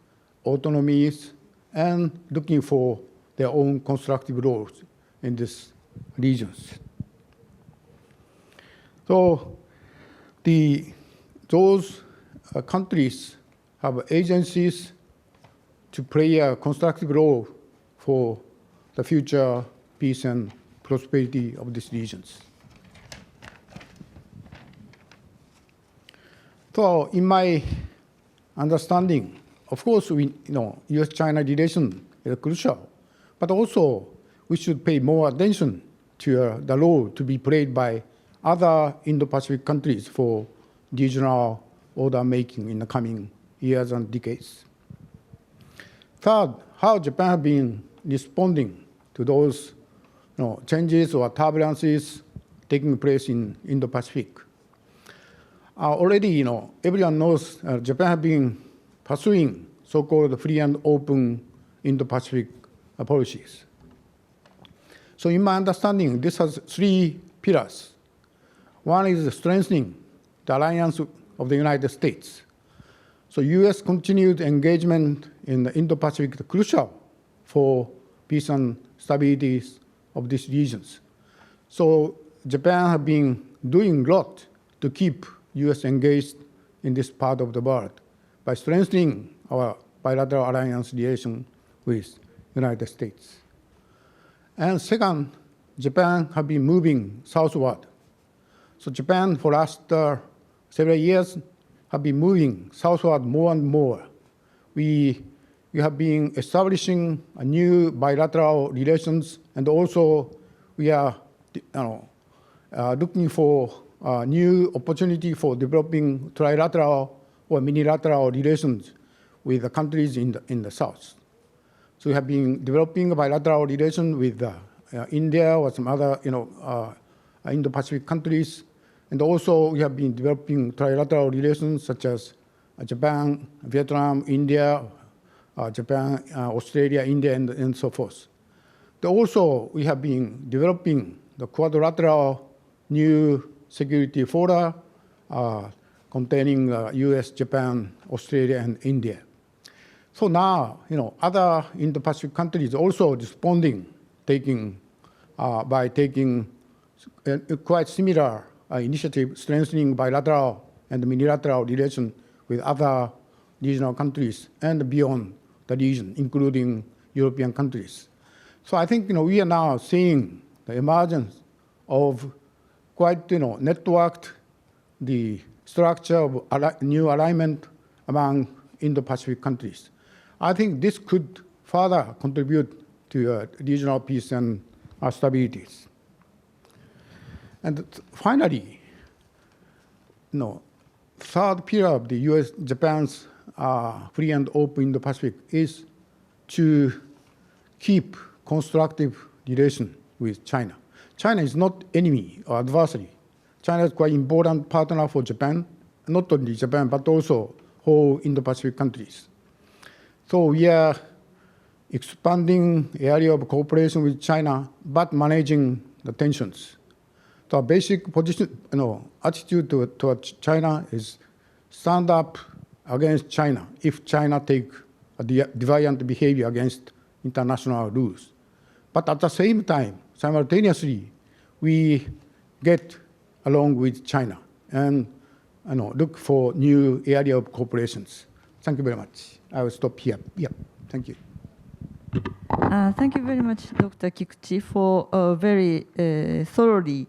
autonomies, and looking for their own constructive roles in these regions. So those countries have agencies to play a constructive role for the future peace and prosperity of these regions. So in my understanding, of course, US-China relation is crucial, but also we should pay more attention to the role to be played by other Indo-Pacific countries for regional order making in the coming years and decades. Third, how Japan has been responding to those changes or turbulences taking place in Indo-Pacific. Already, everyone knows Japan has been pursuing so-called free and open Indo-Pacific policies. So in my understanding, this has three pillars. One is strengthening the alliance of the United States. So U.S. continued engagement in the Indo-Pacific is crucial for peace and stability of these regions. So Japan has been doing a lot to keep U.S. engaged in this part of the world by strengthening our bilateral alliance relation with the United States. And second, Japan has been moving southward. So Japan, for the last several years, have been moving southward more and more. We have been establishing a new bilateral relations, and also we are looking for a new opportunity for developing trilateral or minilateral relations with the countries in the south. So we have been developing a bilateral relation with India or some other Indo-Pacific countries. And also we have been developing trilateral relations such as Japan, Vietnam, India, Japan, Australia, India, and so forth. Also, we have been developing the quadrilateral new security fora containing US, Japan, Australia, and India. So now, other Indo-Pacific countries also responding taking by taking quite similar initiative, strengthening bilateral and multilateral relation with other regional countries and beyond the region, including European countries. So I think we are now seeing the emergence of quite networked the structure of new alignment among Indo-Pacific countries. I think this could further contribute to regional peace and stability. And finally, third pillar of the U.S.-Japan's free and open Indo-Pacific is to keep constructive relation with China. China is not enemy or adversary. China is quite important partner for Japan, not only Japan, but also whole Indo-Pacific countries. So we are expanding area of cooperation with China, but managing the tensions. The basic position, attitude towards China is stand up against China if China take a deviant behavior against international rules. But at the same time, simultaneously, we get along with China and look for new area of cooperations. Thank you very much. I will stop here. Yeah, thank you. Thank you very much, Dr. Kikuchi, for very thoroughly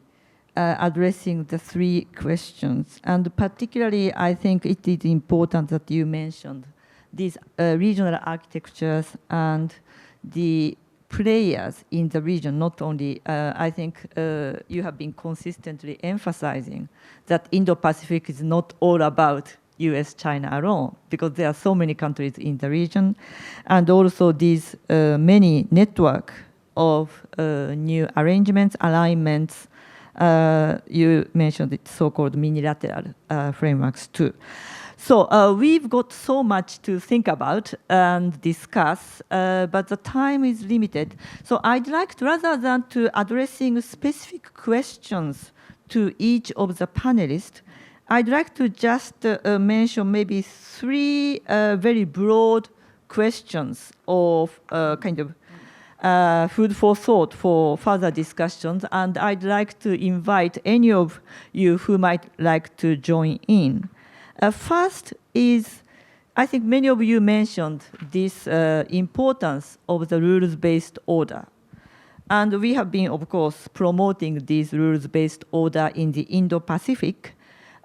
addressing the three questions. And particularly, I think it is important that you mentioned these regional architectures and the players in the region. Not only, I think you have been consistently emphasizing that Indo-Pacific is not all about US-China alone, because there are so many countries in the region, and also these many network of new arrangements, alignments. You mentioned the so-called minilateral frameworks too. So we've got so much to think about and discuss, but the time is limited. So I'd like to, rather than to addressing specific questions to each of the panelists, I'd like to just mention maybe three very broad questions of kind of food for thought for further discussions, and I'd like to invite any of you who might like to join in. First is, I think many of you mentioned this importance of the rules-based order. And we have been, of course, promoting this rules-based order in the Indo-Pacific.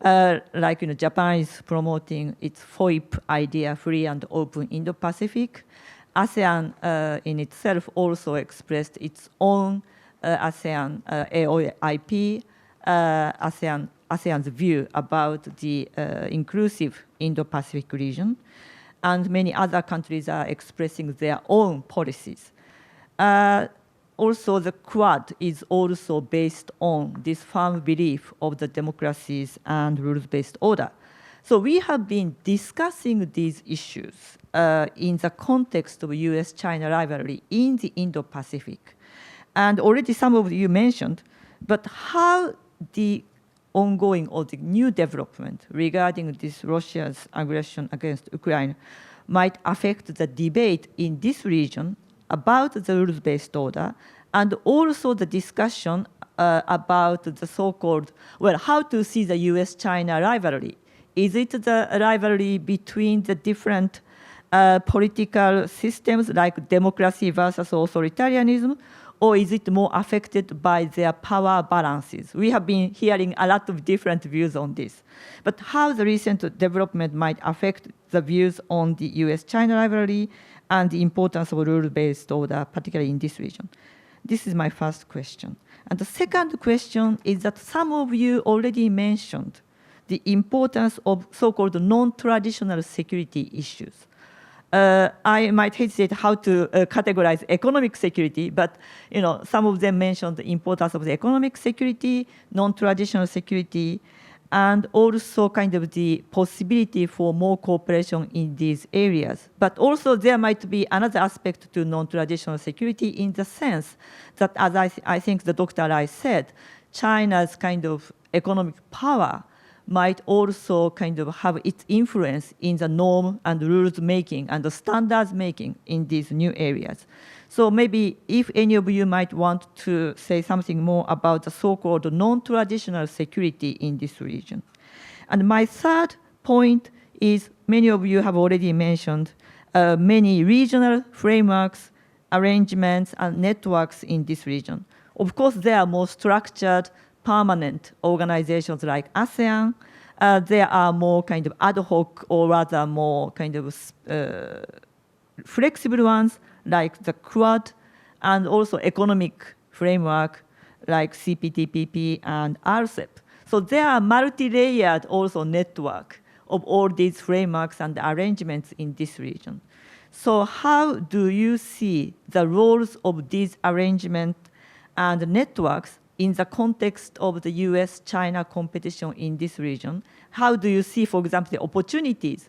Like Japan is promoting its FOIP idea, free and open Indo-Pacific. ASEAN in itself also expressed its own ASEAN AOIP, ASEAN's view about the inclusive Indo-Pacific region. And many other countries are expressing their own policies. Also, the Quad is also based on this firm belief of the democracies and rules-based order. So we have been discussing these issues in the context of US-China rivalry in the Indo-Pacific. And already some of you mentioned, but how the ongoing or the new development regarding this Russia's aggression against Ukraine might affect the debate in this region about the rules-based order, and also the discussion about the so-called, well, how to see the US-China rivalry. Is it the rivalry between the different political systems like democracy versus authoritarianism, or is it more affected by their power balances? We have been hearing a lot of different views on this. But how the recent development might affect the views on the US-China rivalry and the importance of rule-based order, particularly in this region? This is my first question. And the second question is that some of you already mentioned the importance of so-called non-traditional security issues. I might hesitate how to categorize economic security, but some of them mentioned the importance of the economic security, non-traditional security, and also kind of the possibility for more cooperation in these areas. But also there might be another aspect to non-traditional security in the sense that, as I think the Dr. Lai said, China's kind of economic power might also kind of have its influence in the norm and rules making and the standards making in these new areas. So maybe if any of you might want to say something more about the so-called non-traditional security in this region. And my third point is, many of you have already mentioned many regional frameworks, arrangements, and networks in this region. Of course, there are more structured, permanent organizations like ASEAN. There are more kind of ad hoc, or rather more kind of flexible ones like the Quad, and also economic framework like CPTPP and RCEP. So there are multi-layered also network of all these frameworks and arrangements in this region. So how do you see the roles of these arrangements and networks in the context of the US-China competition in this region? How do you see, for example, the opportunities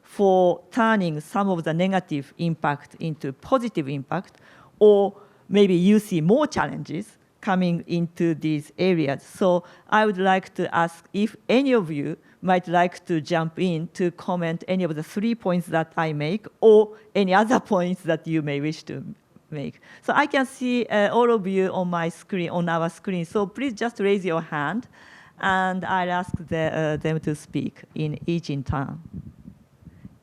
for turning some of the negative impact into positive impact, or maybe you see more challenges coming into these areas? So I would like to ask if any of you might like to jump in to comment any of the 3 points that I make, or any other points that you may wish to make. So I can see all of you on my screen, on our screen. So please just raise your hand, and I'll ask them to speak in each in turn.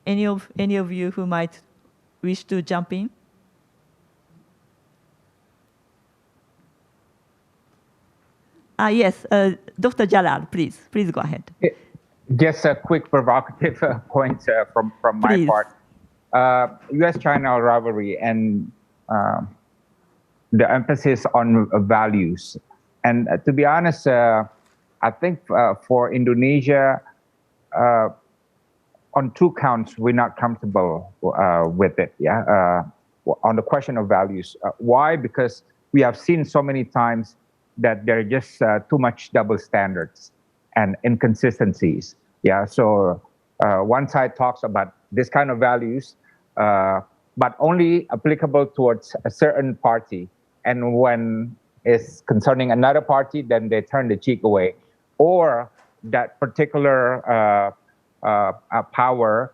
Any of you who might wish to jump in? Yes, Dr. Jalal, please go ahead. Just a quick provocative point from my part. U.S.-China rivalry and the emphasis on values. And to be honest, I think for Indonesia, on 2 counts, we're not comfortable with it. On the question of values. Why? Because we have seen so many times that there are just too much double standards and inconsistencies. So one side talks about this kind of values, but only applicable towards a certain party. And when it's concerning another party, then they turn the cheek away. Or that particular power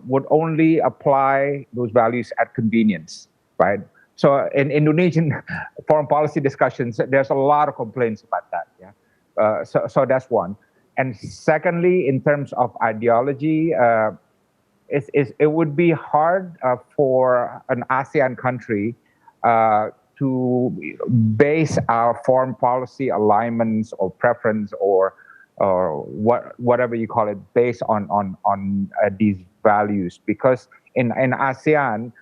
would only apply those values at convenience, right? So in Indonesian foreign policy discussions, there's a lot of complaints about that. So that's one. And secondly, in terms of ideology, it would be hard for an ASEAN country to base our foreign policy alignments or preference or whatever you call it based on these values, because in ASEAN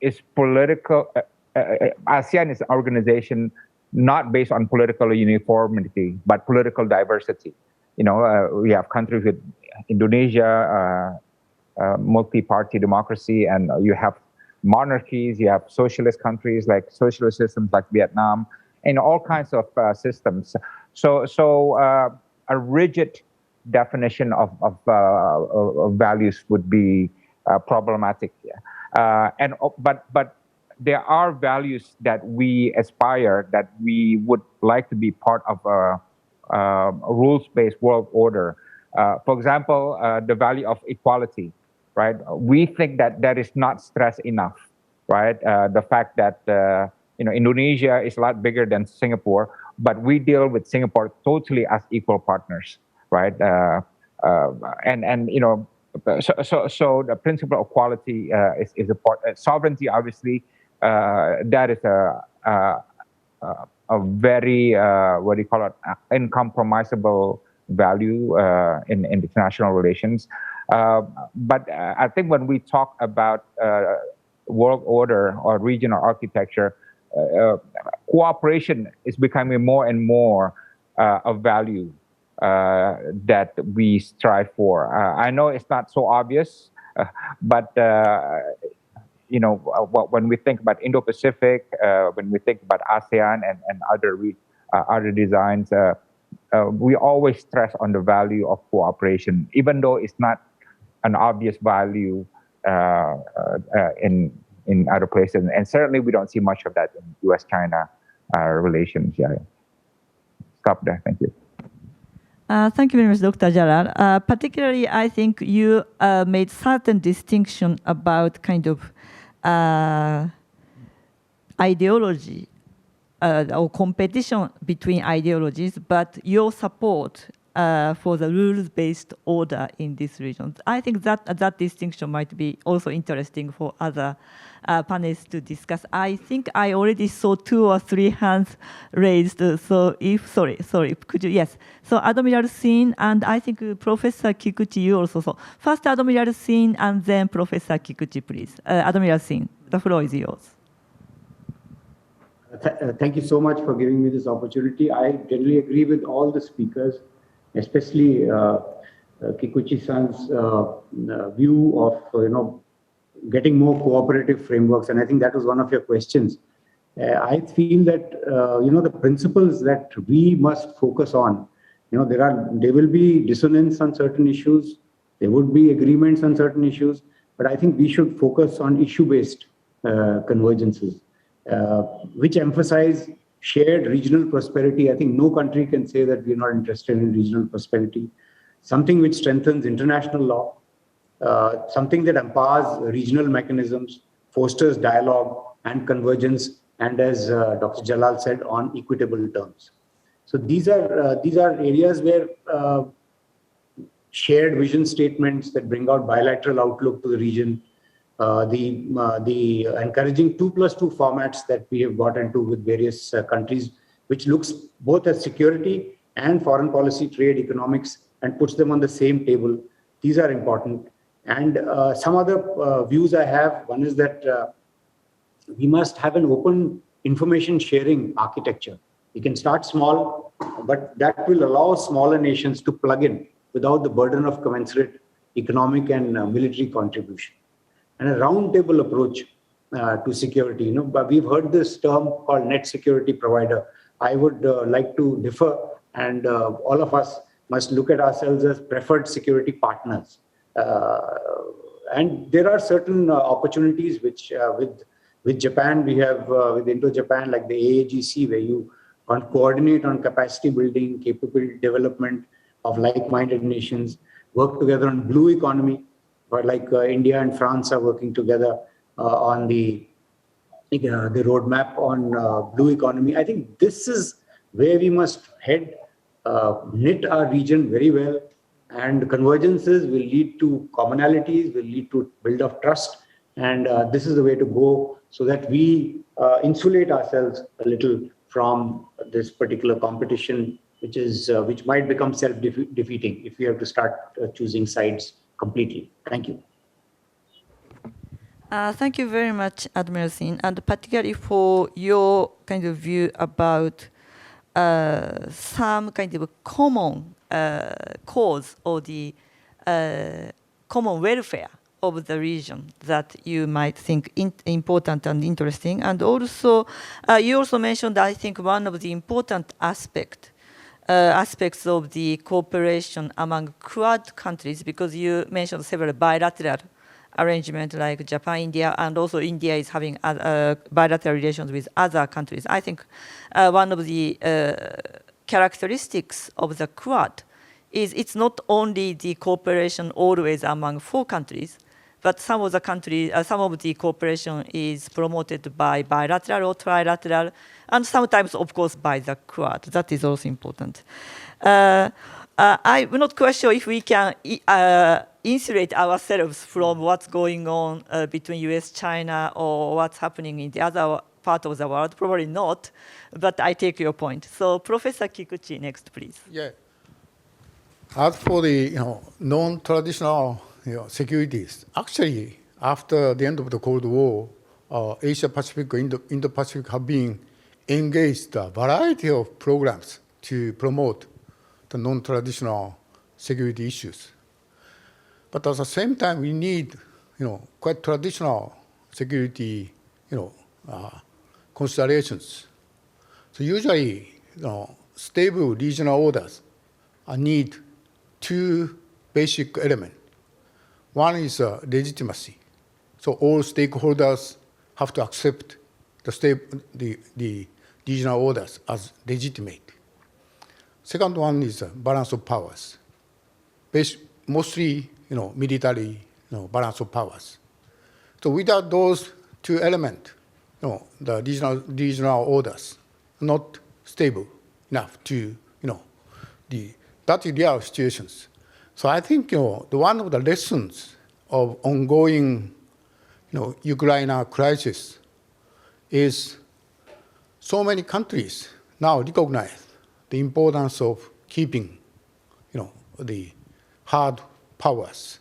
is political. ASEAN is an organization not based on political uniformity but political diversity. We have countries with Indonesia, multi-party democracy, and you have monarchies, you have socialist countries like socialist systems like Vietnam, and all kinds of systems. So a rigid definition of values would be problematic. But there are values that we aspire, that we would like to be part of a rules-based world order. For example, the value of equality, right? We think that is not stressed enough, right? The fact that Indonesia is a lot bigger than Singapore, but we deal with Singapore totally as equal partners, right? So the principle of equality is important. Sovereignty, obviously, that is a very uncompromisable value in international relations. But I think when we talk about world order or regional architecture, cooperation is becoming more and more a value that we strive for. I know it's not so obvious, but when we think about Indo-Pacific, when we think about ASEAN and other designs, we always stress on the value of cooperation, even though it's not an obvious value in other places. And certainly we don't see much of that in U.S.-China relations. Stop there. Thank you. Thank you very much, Dr. Jalal. Particularly, I think you made certain distinction about kind of ideology or competition between ideologies, but your support for the rules-based order in this region. I think that distinction might be also interesting for other panelists to discuss. I think I already saw 2 or 3 hands raised. So sorry, could you, yes. So Admiral Sin, and I think Professor Kikuchi, you also. So first Admiral Sin, and then Professor Kikuchi, please. Admiral Sin, the floor is yours. Thank you so much for giving me this opportunity. I generally agree with all the speakers, especially Kikuchi-san's view of getting more cooperative frameworks, and I think that was one of your questions. I feel that the principles that we must focus on, there will be dissonance on certain issues, there would be agreements on certain issues, but I think we should focus on issue-based convergences, which emphasize shared regional prosperity. I think no country can say that we're not interested in regional prosperity. Something which strengthens international law, something that empowers regional mechanisms, fosters dialogue and convergence, and as Dr. Jalal said, on equitable terms. So these are areas where shared vision statements that bring out bilateral outlook to the region, the encouraging 2+2 formats that we have got into with various countries, which looks both at security and foreign policy, trade, economics, and puts them on the same table. These are important. And some other views I have, one is that we must have an open information sharing architecture. We can start small, but that will allow smaller nations to plug in without the burden of commensurate economic and military contribution. And a roundtable approach to security. But we've heard this term called net security provider. I would like to differ, and all of us must look at ourselves as preferred security partners. And there are certain opportunities which, with Japan, we have with Indo-Japan, like the AAGC, where you coordinate on capacity building, capability development of like-minded nations, work together on blue economy. But like India and France are working together on the roadmap on blue economy. I think this is where we must head, knit our region very well, and convergences will lead to commonalities, will lead to build of trust, and this is the way to go, so that we insulate ourselves a little from this particular competition, which might become self-defeating if we have to start choosing sides completely. Thank you. Thank you very much, Admiral Sin, and particularly for your kind of view about some kind of common cause or the common welfare of the region that you might think important and interesting. And also, you also mentioned, I think, one of the important aspects of the cooperation among Quad countries, because you mentioned several bilateral arrangements like Japan, India, and also India is having bilateral relations with other countries. I think one of the characteristics of the Quad is it's not only the cooperation always among 4 countries, but some of the cooperation is promoted by bilateral or trilateral, and sometimes, of course, by the Quad. That is also important. I'm not quite sure if we can insulate ourselves from what's going on between US, China, or what's happening in the other part of the world. Probably not, but I take your point. So Professor Kikuchi, next, please. Yeah. As for the non-traditional securities, actually, after the end of the Cold War, Asia-Pacific, Indo-Pacific have been engaged a variety of programs to promote the non-traditional security issues. But at the same time, we need, quite traditional security, considerations. So usually, stable regional orders need 2 basic elements. One is legitimacy. So all stakeholders have to accept the regional orders as legitimate. Second one is balance of powers. Mostly, military, balance of powers. So without those two elements, the regional orders, not stable enough to, that's real situations. So I think, one of the lessons of ongoing, Ukraine crisis is so many countries now recognize the importance of keeping, the hard powers.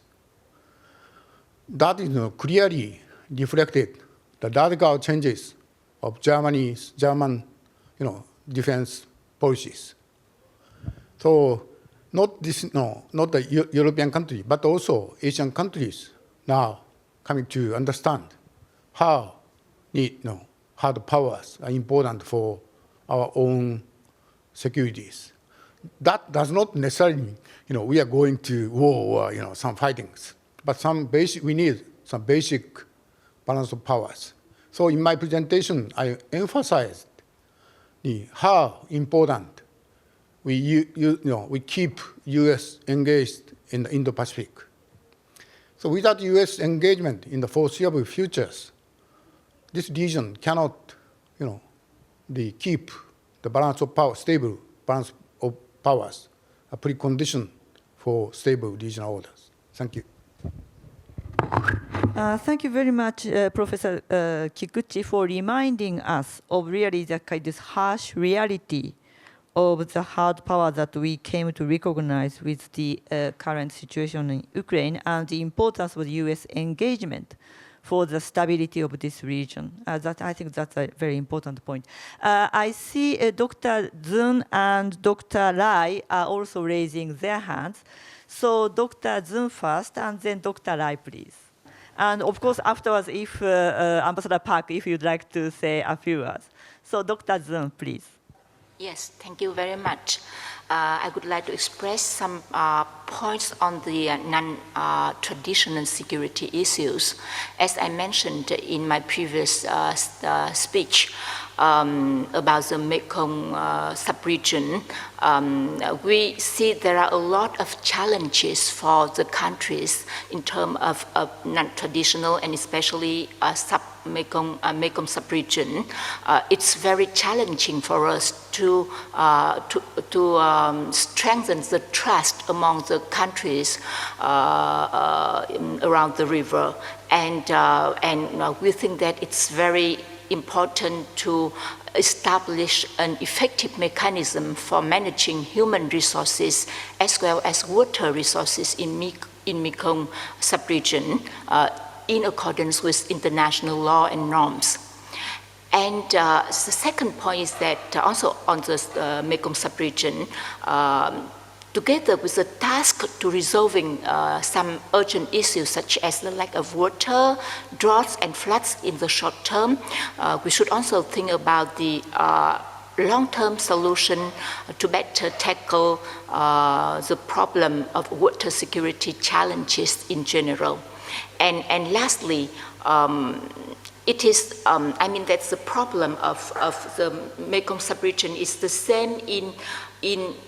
That is clearly reflected the radical changes of German, defense policies. So not the European country, but also Asian countries now coming to understand how hard powers are important for our own securities. That does not necessarily mean, we are going to war or, some fightings, but we need some basic balance of powers. So in my presentation, I emphasized how important we keep U.S. engaged in the Indo-Pacific. So without U.S. engagement in the foreseeable futures, this region cannot, keep the balance of power, stable balance of powers, a precondition for stable regional orders. Thank you. Thank you very much, Professor Kikuchi, for reminding us of really this harsh reality of the hard power that we came to recognize with the current situation in Ukraine and the importance of the U.S. engagement for the stability of this region. I think that's a very important point. I see Dr. Zun and Dr. Lai are also raising their hands. So Dr. Zun first, and then Dr. Lai, please. And of course, afterwards, if Ambassador Park, if you'd like to say a few words. So Dr. Zun, please. Yes, thank you very much. I would like to express some points on the non-traditional security issues. As I mentioned in my previous speech about the Mekong sub-region, we see there are a lot of challenges for the countries in terms of non-traditional and especially Mekong sub-region. It's very challenging for us to strengthen the trust among the countries around the river, and we think that it's very important to establish an effective mechanism for managing human resources as well as water resources in Mekong sub-region in accordance with international law and norms. And the second point is that also on the Mekong sub-region, together with the task to resolving some urgent issues such as the lack of water, droughts and floods in the short term, we should also think about the long-term solution to better tackle the problem of water security challenges in general. And lastly, it is, that's the problem of the Mekong sub-region is the same in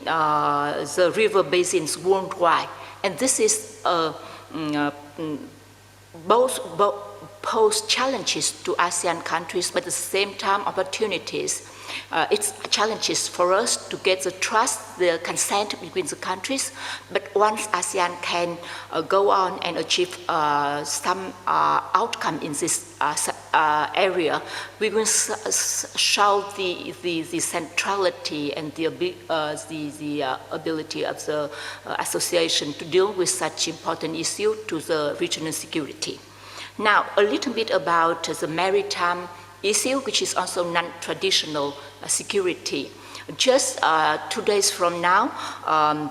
the river basins worldwide. And this is both pose challenges to ASEAN countries, but at the same time opportunities. It's challenges for us to get the trust, the consent between the countries, but once ASEAN can go on and achieve some outcome in this area, we will show the centrality and the ability of the association to deal with such important issue to the regional security. Now, a little bit about the maritime issue, which is also non-traditional security. Just 2 days from now,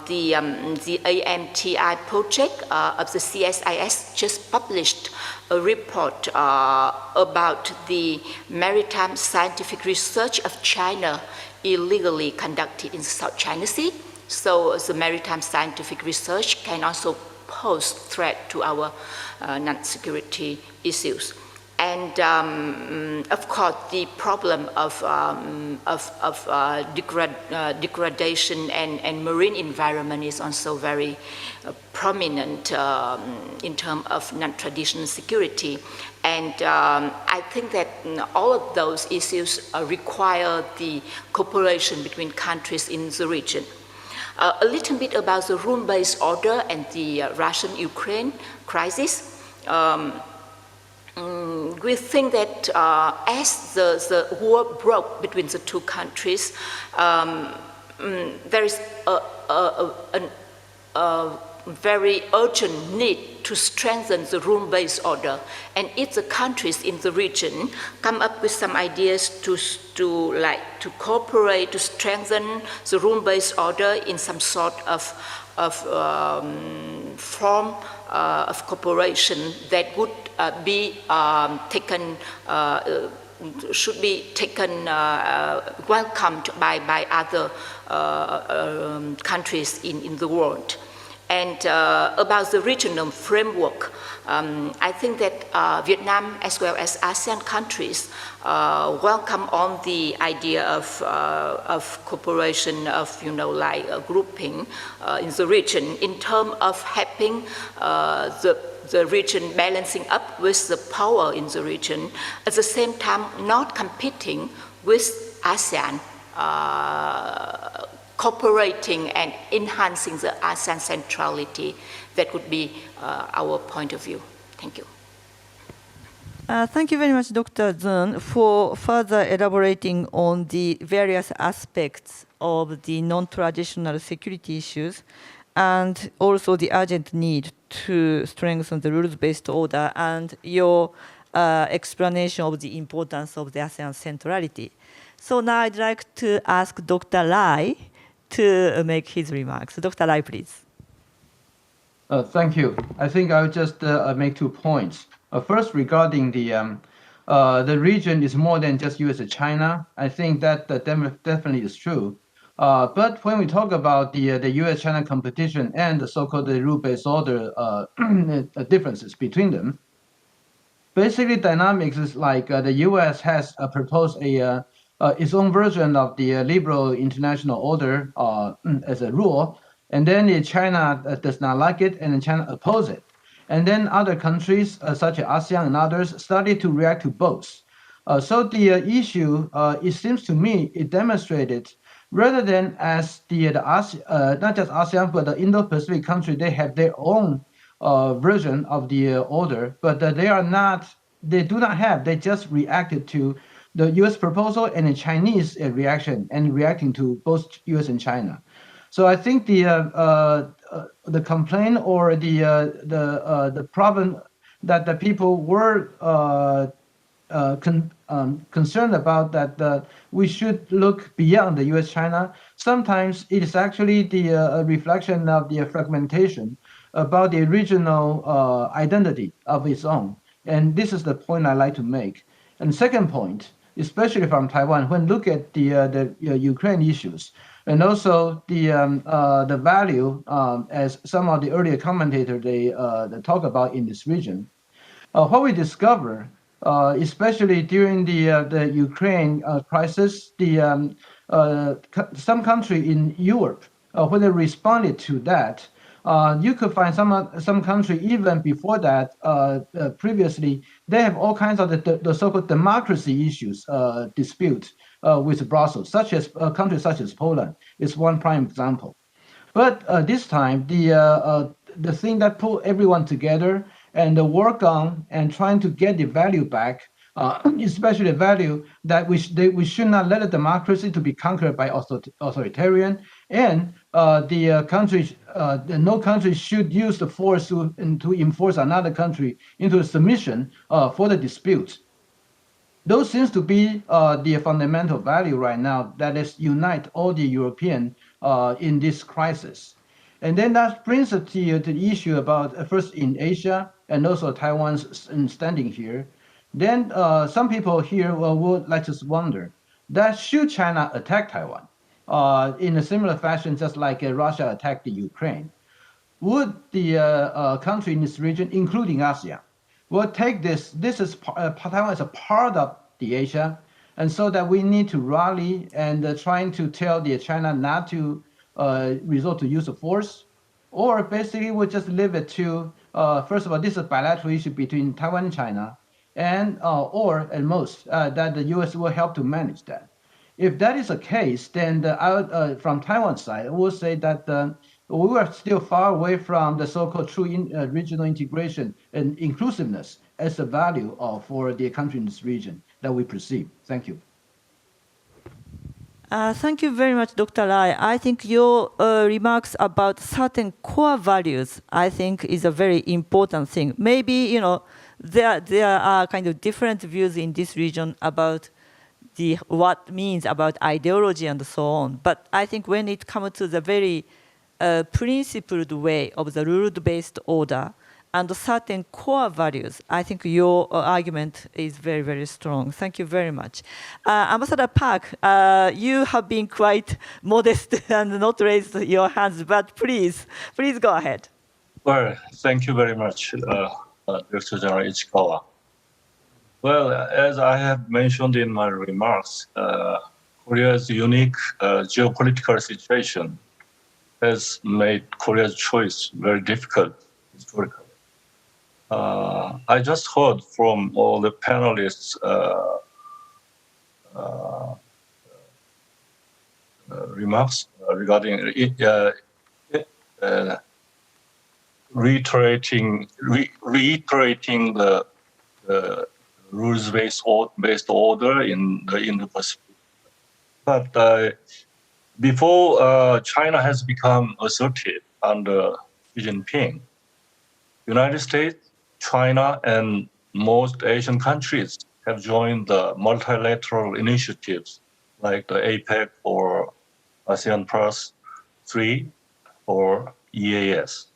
the AMTI project of the CSIS just published a report about the maritime scientific research of China illegally conducted in the South China Sea. So the maritime scientific research can also pose threat to our non-security issues. And of course, the problem of degradation and marine environment is also very prominent in terms of non-traditional security. And I think that all of those issues require the cooperation between countries in the region. A little bit about the rule-based order and the Russian-Ukraine crisis. We think that as the war broke between the two countries, there is a very urgent need to strengthen the rule-based order. And if the countries in the region come up with some ideas to cooperate, to strengthen the rule-based order in some sort of form of cooperation that would be taken, should be taken, welcomed by other countries in the world. And about the regional framework, I think that Vietnam as well as ASEAN countries welcome on the idea of cooperation, of grouping in the region in terms of helping the region balancing up with the power in the region, at the same time not competing with ASEAN, cooperating and enhancing the ASEAN centrality. That would be our point of view. Thank you. Thank you very much, Dr. Zun, for further elaborating on the various aspects of the non-traditional security issues and also the urgent need to strengthen the rules-based order and your explanation of the importance of the ASEAN centrality. So now I'd like to ask Dr. Lai to make his remarks. Dr. Lai, please. Thank you. I think I'll just make 2 points. First, regarding the region is more than just U.S. and China. I think that definitely is true. But when we talk about the U.S.-China competition and the so-called rule-based order differences between them, basically dynamics is like the U.S. has proposed its own version of the liberal international order as a rule, and then China does not like it, and then China opposes it. And then other countries, such as ASEAN and others, started to react to both. So the issue, it seems to me, it demonstrated, rather than as not just ASEAN, but the Indo-Pacific country, they have their own version of the order, but they do not have, they just reacted to the U.S. proposal and the Chinese reaction, and reacting to both U.S. and China. So I think the complaint or the problem that the people were concerned about, that we should look beyond the U.S.-China. Sometimes it is actually the reflection of the fragmentation about the regional identity of its own. And this is the point I like to make. And second point, especially from Taiwan, when look at the Ukraine issues, and also the value, as some of the earlier commentators they talk about in this region, what we discover, especially during the Ukraine crisis, some country in Europe, when they responded to that, you could find some country even before that, previously, they have all kinds of the so-called democracy issues dispute with Brussels, such as countries such as Poland is one prime example. But this time, the thing that pulled everyone together and work on and trying to get the value back, especially the value that we should not let a democracy to be conquered by authoritarian, and no country should use the force to enforce another country into a submission for the dispute. Those seems to be the fundamental value right now that is unite all the European in this crisis. And then that brings us to the issue about first in Asia and also Taiwan's standing here. Then some people here would like to wonder that should China attack Taiwan in a similar fashion, just like Russia attacked the Ukraine, would the country in this region, including ASEAN, we'll take this is Taiwan is a part of the Asia, and so that we need to rally and trying to tell the China not to resort to use of force, or basically we'll just leave it to, first of all, this is a bilateral issue between Taiwan and China, and or at most that the U.S. will help to manage that. If that is the case, then from Taiwan's side, I will say that we are still far away from the so-called true regional integration and inclusiveness as a value for the country in this region that we perceive. Thank you. Thank you very much, Dr. Lai. I think your remarks about certain core values, I think, is a very important thing. Maybe, there are kind of different views in this region about what means about ideology and so on. But I think when it comes to the very principled way of the rule-based order and certain core values, I think your argument is very, very strong. Thank you very much. Ambassador Park, you have been quite modest and not raised your hands, but please go ahead. Well, thank you very much, Director General Ichikawa. Well, as I have mentioned in my remarks, Korea's unique geopolitical situation has made Korea's choice very difficult historically. I just heard from all the panelists remarks regarding reiterating the rules-based order in the Indo-Pacific. But before China has become assertive under Xi Jinping, United States, China, and most Asian countries have joined the multilateral initiatives like the APEC or ASEAN Plus 3 or EAS.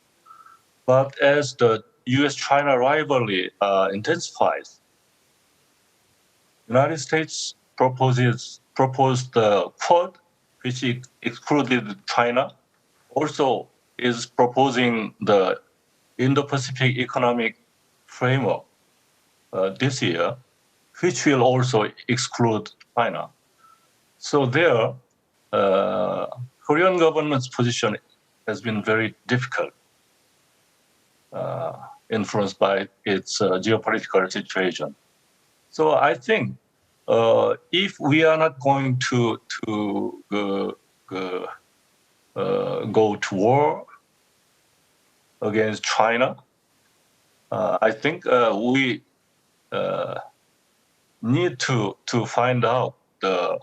But as the US-China rivalry intensifies, United States proposed the Quad, which excluded China, also is proposing the Indo-Pacific Economic Framework this year, which will also exclude China. So there, Korean government's position has been very difficult, influenced by its geopolitical situation. So I think if we are not going to go to war against China, I think we need to find out the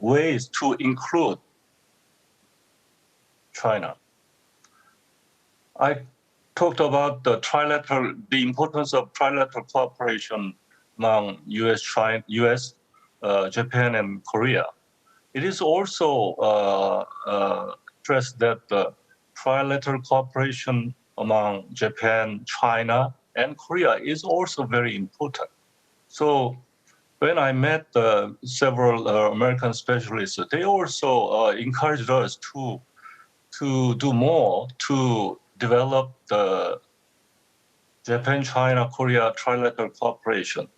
ways to include China. I talked about the importance of trilateral cooperation among US, Japan, and Korea. It is also stressed that the trilateral cooperation among Japan, China, and Korea is also very important. So when I met several American specialists, they also encouraged us to do more to develop the Japan, China, Korea trilateral cooperation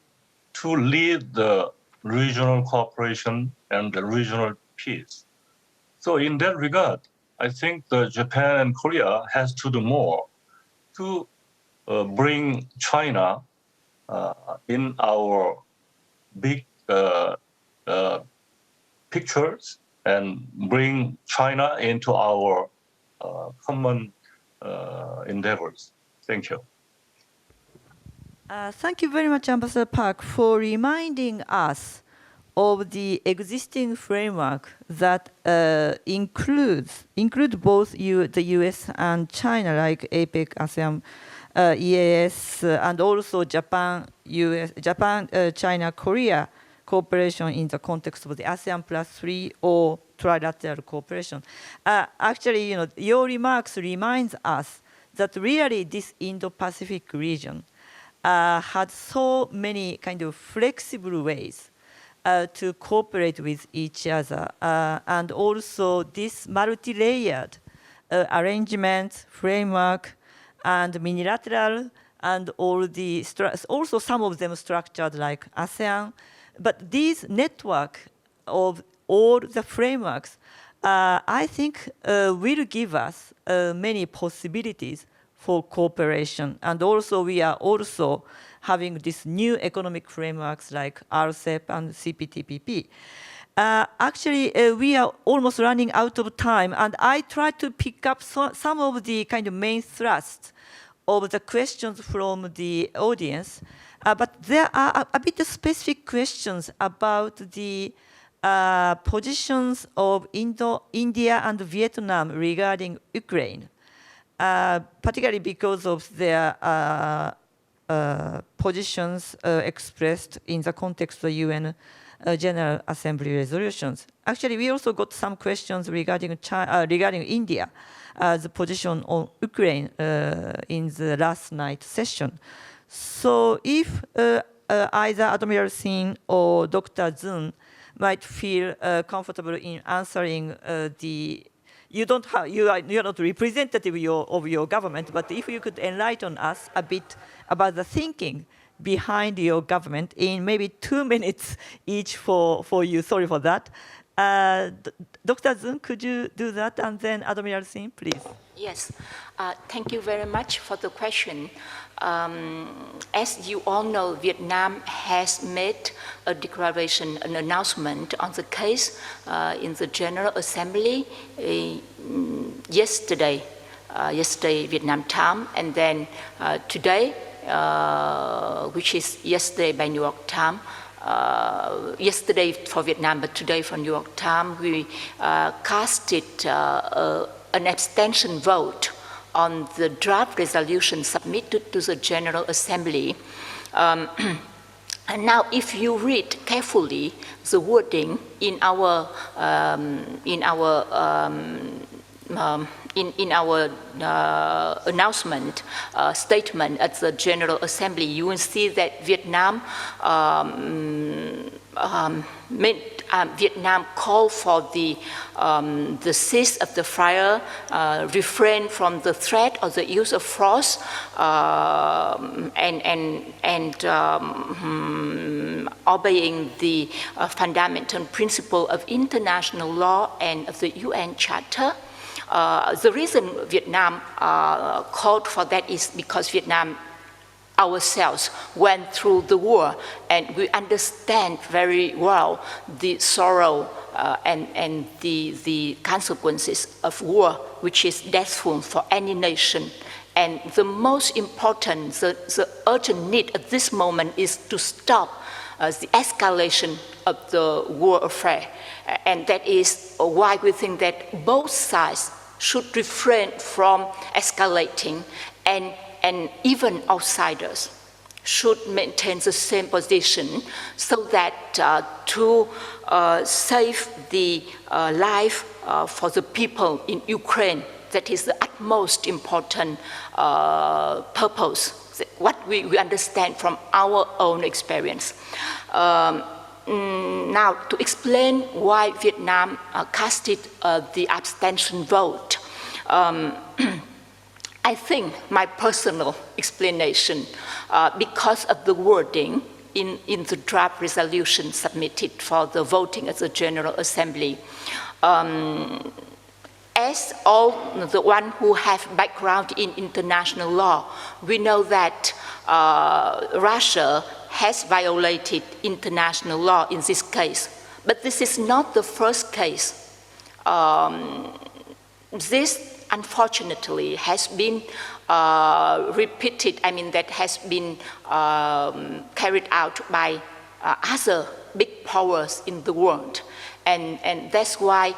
to lead the regional cooperation and the regional peace. So in that regard, I think the Japan and Korea has to do more to bring China in our big pictures and bring China into our common endeavors. Thank you. Thank you very much, Ambassador Park, for reminding us of the existing framework that include both the US and China, like APEC, ASEAN, EAS, and also Japan, China, Korea cooperation in the context of the ASEAN Plus 3 or trilateral cooperation. Actually, your remarks reminds us that really this Indo-Pacific region had so many kind of flexible ways to cooperate with each other. And also this multi-layered arrangement, framework, and unilateral and all the also some of them structured like ASEAN. But these network of all the frameworks, I think, will give us many possibilities for cooperation. And also, we are also having this new economic frameworks like RCEP and CPTPP. Actually, we are almost running out of time, and I try to pick up some of the kind of main thrusts of the questions from the audience. But there are a bit of specific questions about the positions of India and Vietnam regarding Ukraine, particularly because of their positions expressed in the context of the UN General Assembly resolutions. Actually, we also got some questions regarding regarding India, the position on Ukraine in the last night session. So if either Admiral Singh or Dr. Zun might feel comfortable in answering you're not representative of your government, but if you could enlighten us a bit about the thinking behind your government in maybe 2 minutes each for you. Sorry for that. Dr. Zun, could you do that? And then Admiral Singh, please. Yes, thank you very much for the question. As you all know, Vietnam has made a declaration, an announcement on the case in the General Assembly yesterday Vietnam time, and then today, which is yesterday by New York time, yesterday for Vietnam, but today for New York time, we casted an abstention vote on the draft resolution submitted to the General Assembly. And now, if you read carefully the wording in our announcement statement at the General Assembly, you will see that Vietnam Vietnam called for the cease of the fire, refrain from the threat or the use of force, and obeying the fundamental principle of international law and of the UN Charter. The reason Vietnam called for that is because Vietnam ourselves went through the war, and we understand very well the sorrow and the consequences of war, which is deathful for any nation. And the most important, the urgent need at this moment is to stop the escalation of the war affair. And that is why we think that both sides should refrain from escalating, and even outsiders should maintain the same position, so that to save the life for the people in Ukraine, that is the utmost important purpose, what we understand from our own experience. Now, to explain why Vietnam casted the abstention vote, I think my personal explanation, because of the wording in the draft resolution submitted for the voting at the General Assembly, as all the one who have background in international law, we know that Russia has violated international law in this case. But this is not the first case. This, unfortunately, has been repeated, that has been carried out by other big powers in the world. And that's why,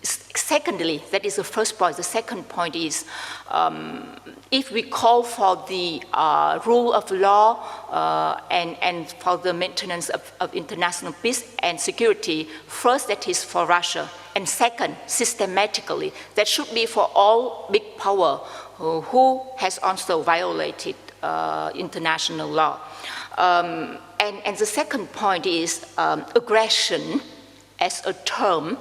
secondly, that is the first point. The second point is, if we call for the rule of law and for the maintenance of international peace and security, first, that is for Russia. And second, systematically, that should be for all big power who has also violated international law. And the second point is aggression as a term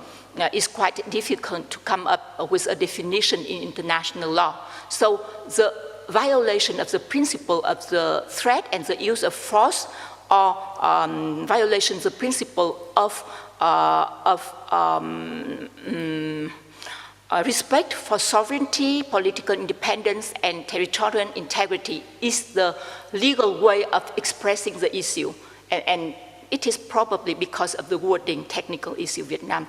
is quite difficult to come up with a definition in international law. So the violation of the principle of the threat and the use of force, or violation of the principle of respect for sovereignty, political independence, and territorial integrity is the legal way of expressing the issue. And it is probably because of the wording, technical issue, Vietnam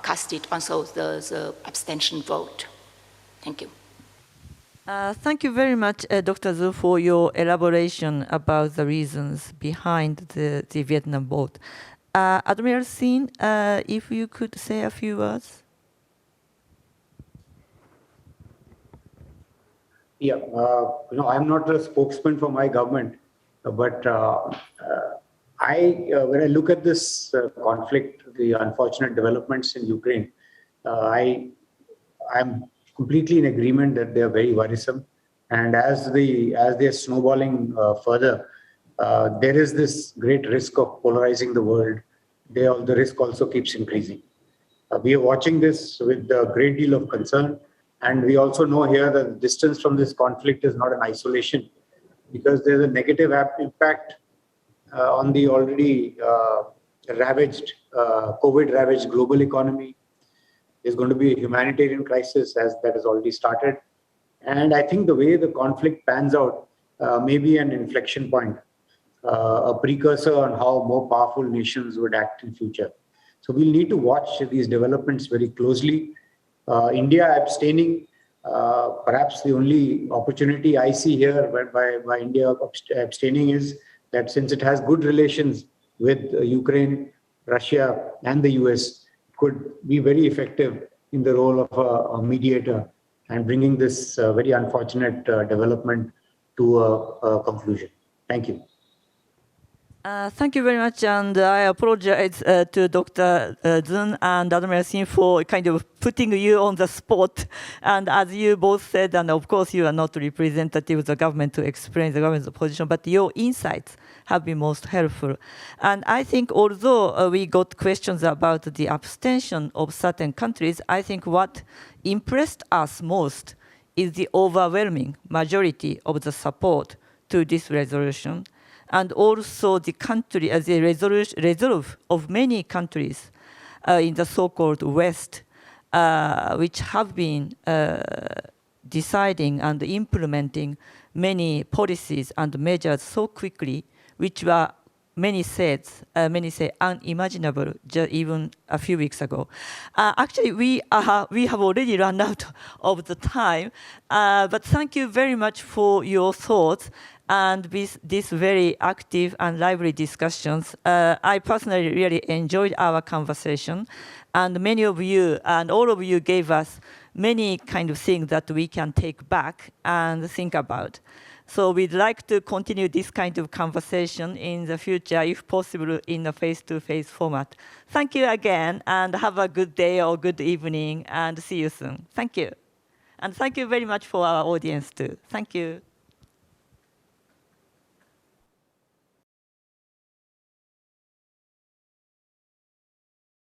casted also the abstention vote. Thank you. Thank you very much, Dr. Zhu, for your elaboration about the reasons behind the Vietnam vote. Admiral Sin, if you could say a few words. Yeah, I'm not a spokesman for my government, but when I look at this conflict, the unfortunate developments in Ukraine, I'm completely in agreement that they are very worrisome. And as they're snowballing further, there is this great risk of polarizing the world. The risk also keeps increasing. We are watching this with a great deal of concern. And we also know here that the distance from this conflict is not an isolation, because there's a negative impact on the already ravaged, COVID-ravaged global economy. There's going to be a humanitarian crisis that has already started. And I think the way the conflict pans out may be an inflection point, a precursor on how more powerful nations would act in future. So we'll need to watch these developments very closely. India abstaining, perhaps the only opportunity I see here by India abstaining is that since it has good relations with Ukraine, Russia, and the US, could be very effective in the role of a mediator and bringing this very unfortunate development to a conclusion. Thank you. Thank you very much, and I apologize to Dr. Zun and Admiral Sin for kind of putting you on the spot. And as you both said, and of course you are not representative of the government to explain the government's position, but your insights have been most helpful. And I think although we got questions about the abstention of certain countries, I think what impressed us most is the overwhelming majority of the support to this resolution. And also the country, the resolve of many countries in the so-called West, which have been deciding and implementing many policies and measures so quickly, which were many say unimaginable even a few weeks ago. Actually, we have already run out of the time, but thank you very much for your thoughts. And with these very active and lively discussions, I personally really enjoyed our conversation. And many of you and all of you gave us many kind of things that we can take back and think about. So we'd like to continue this kind of conversation in the future, if possible, in a face-to-face format. Thank you again, and have a good day or good evening, and see you soon. Thank you. And thank you very much for our audience, too. Thank you.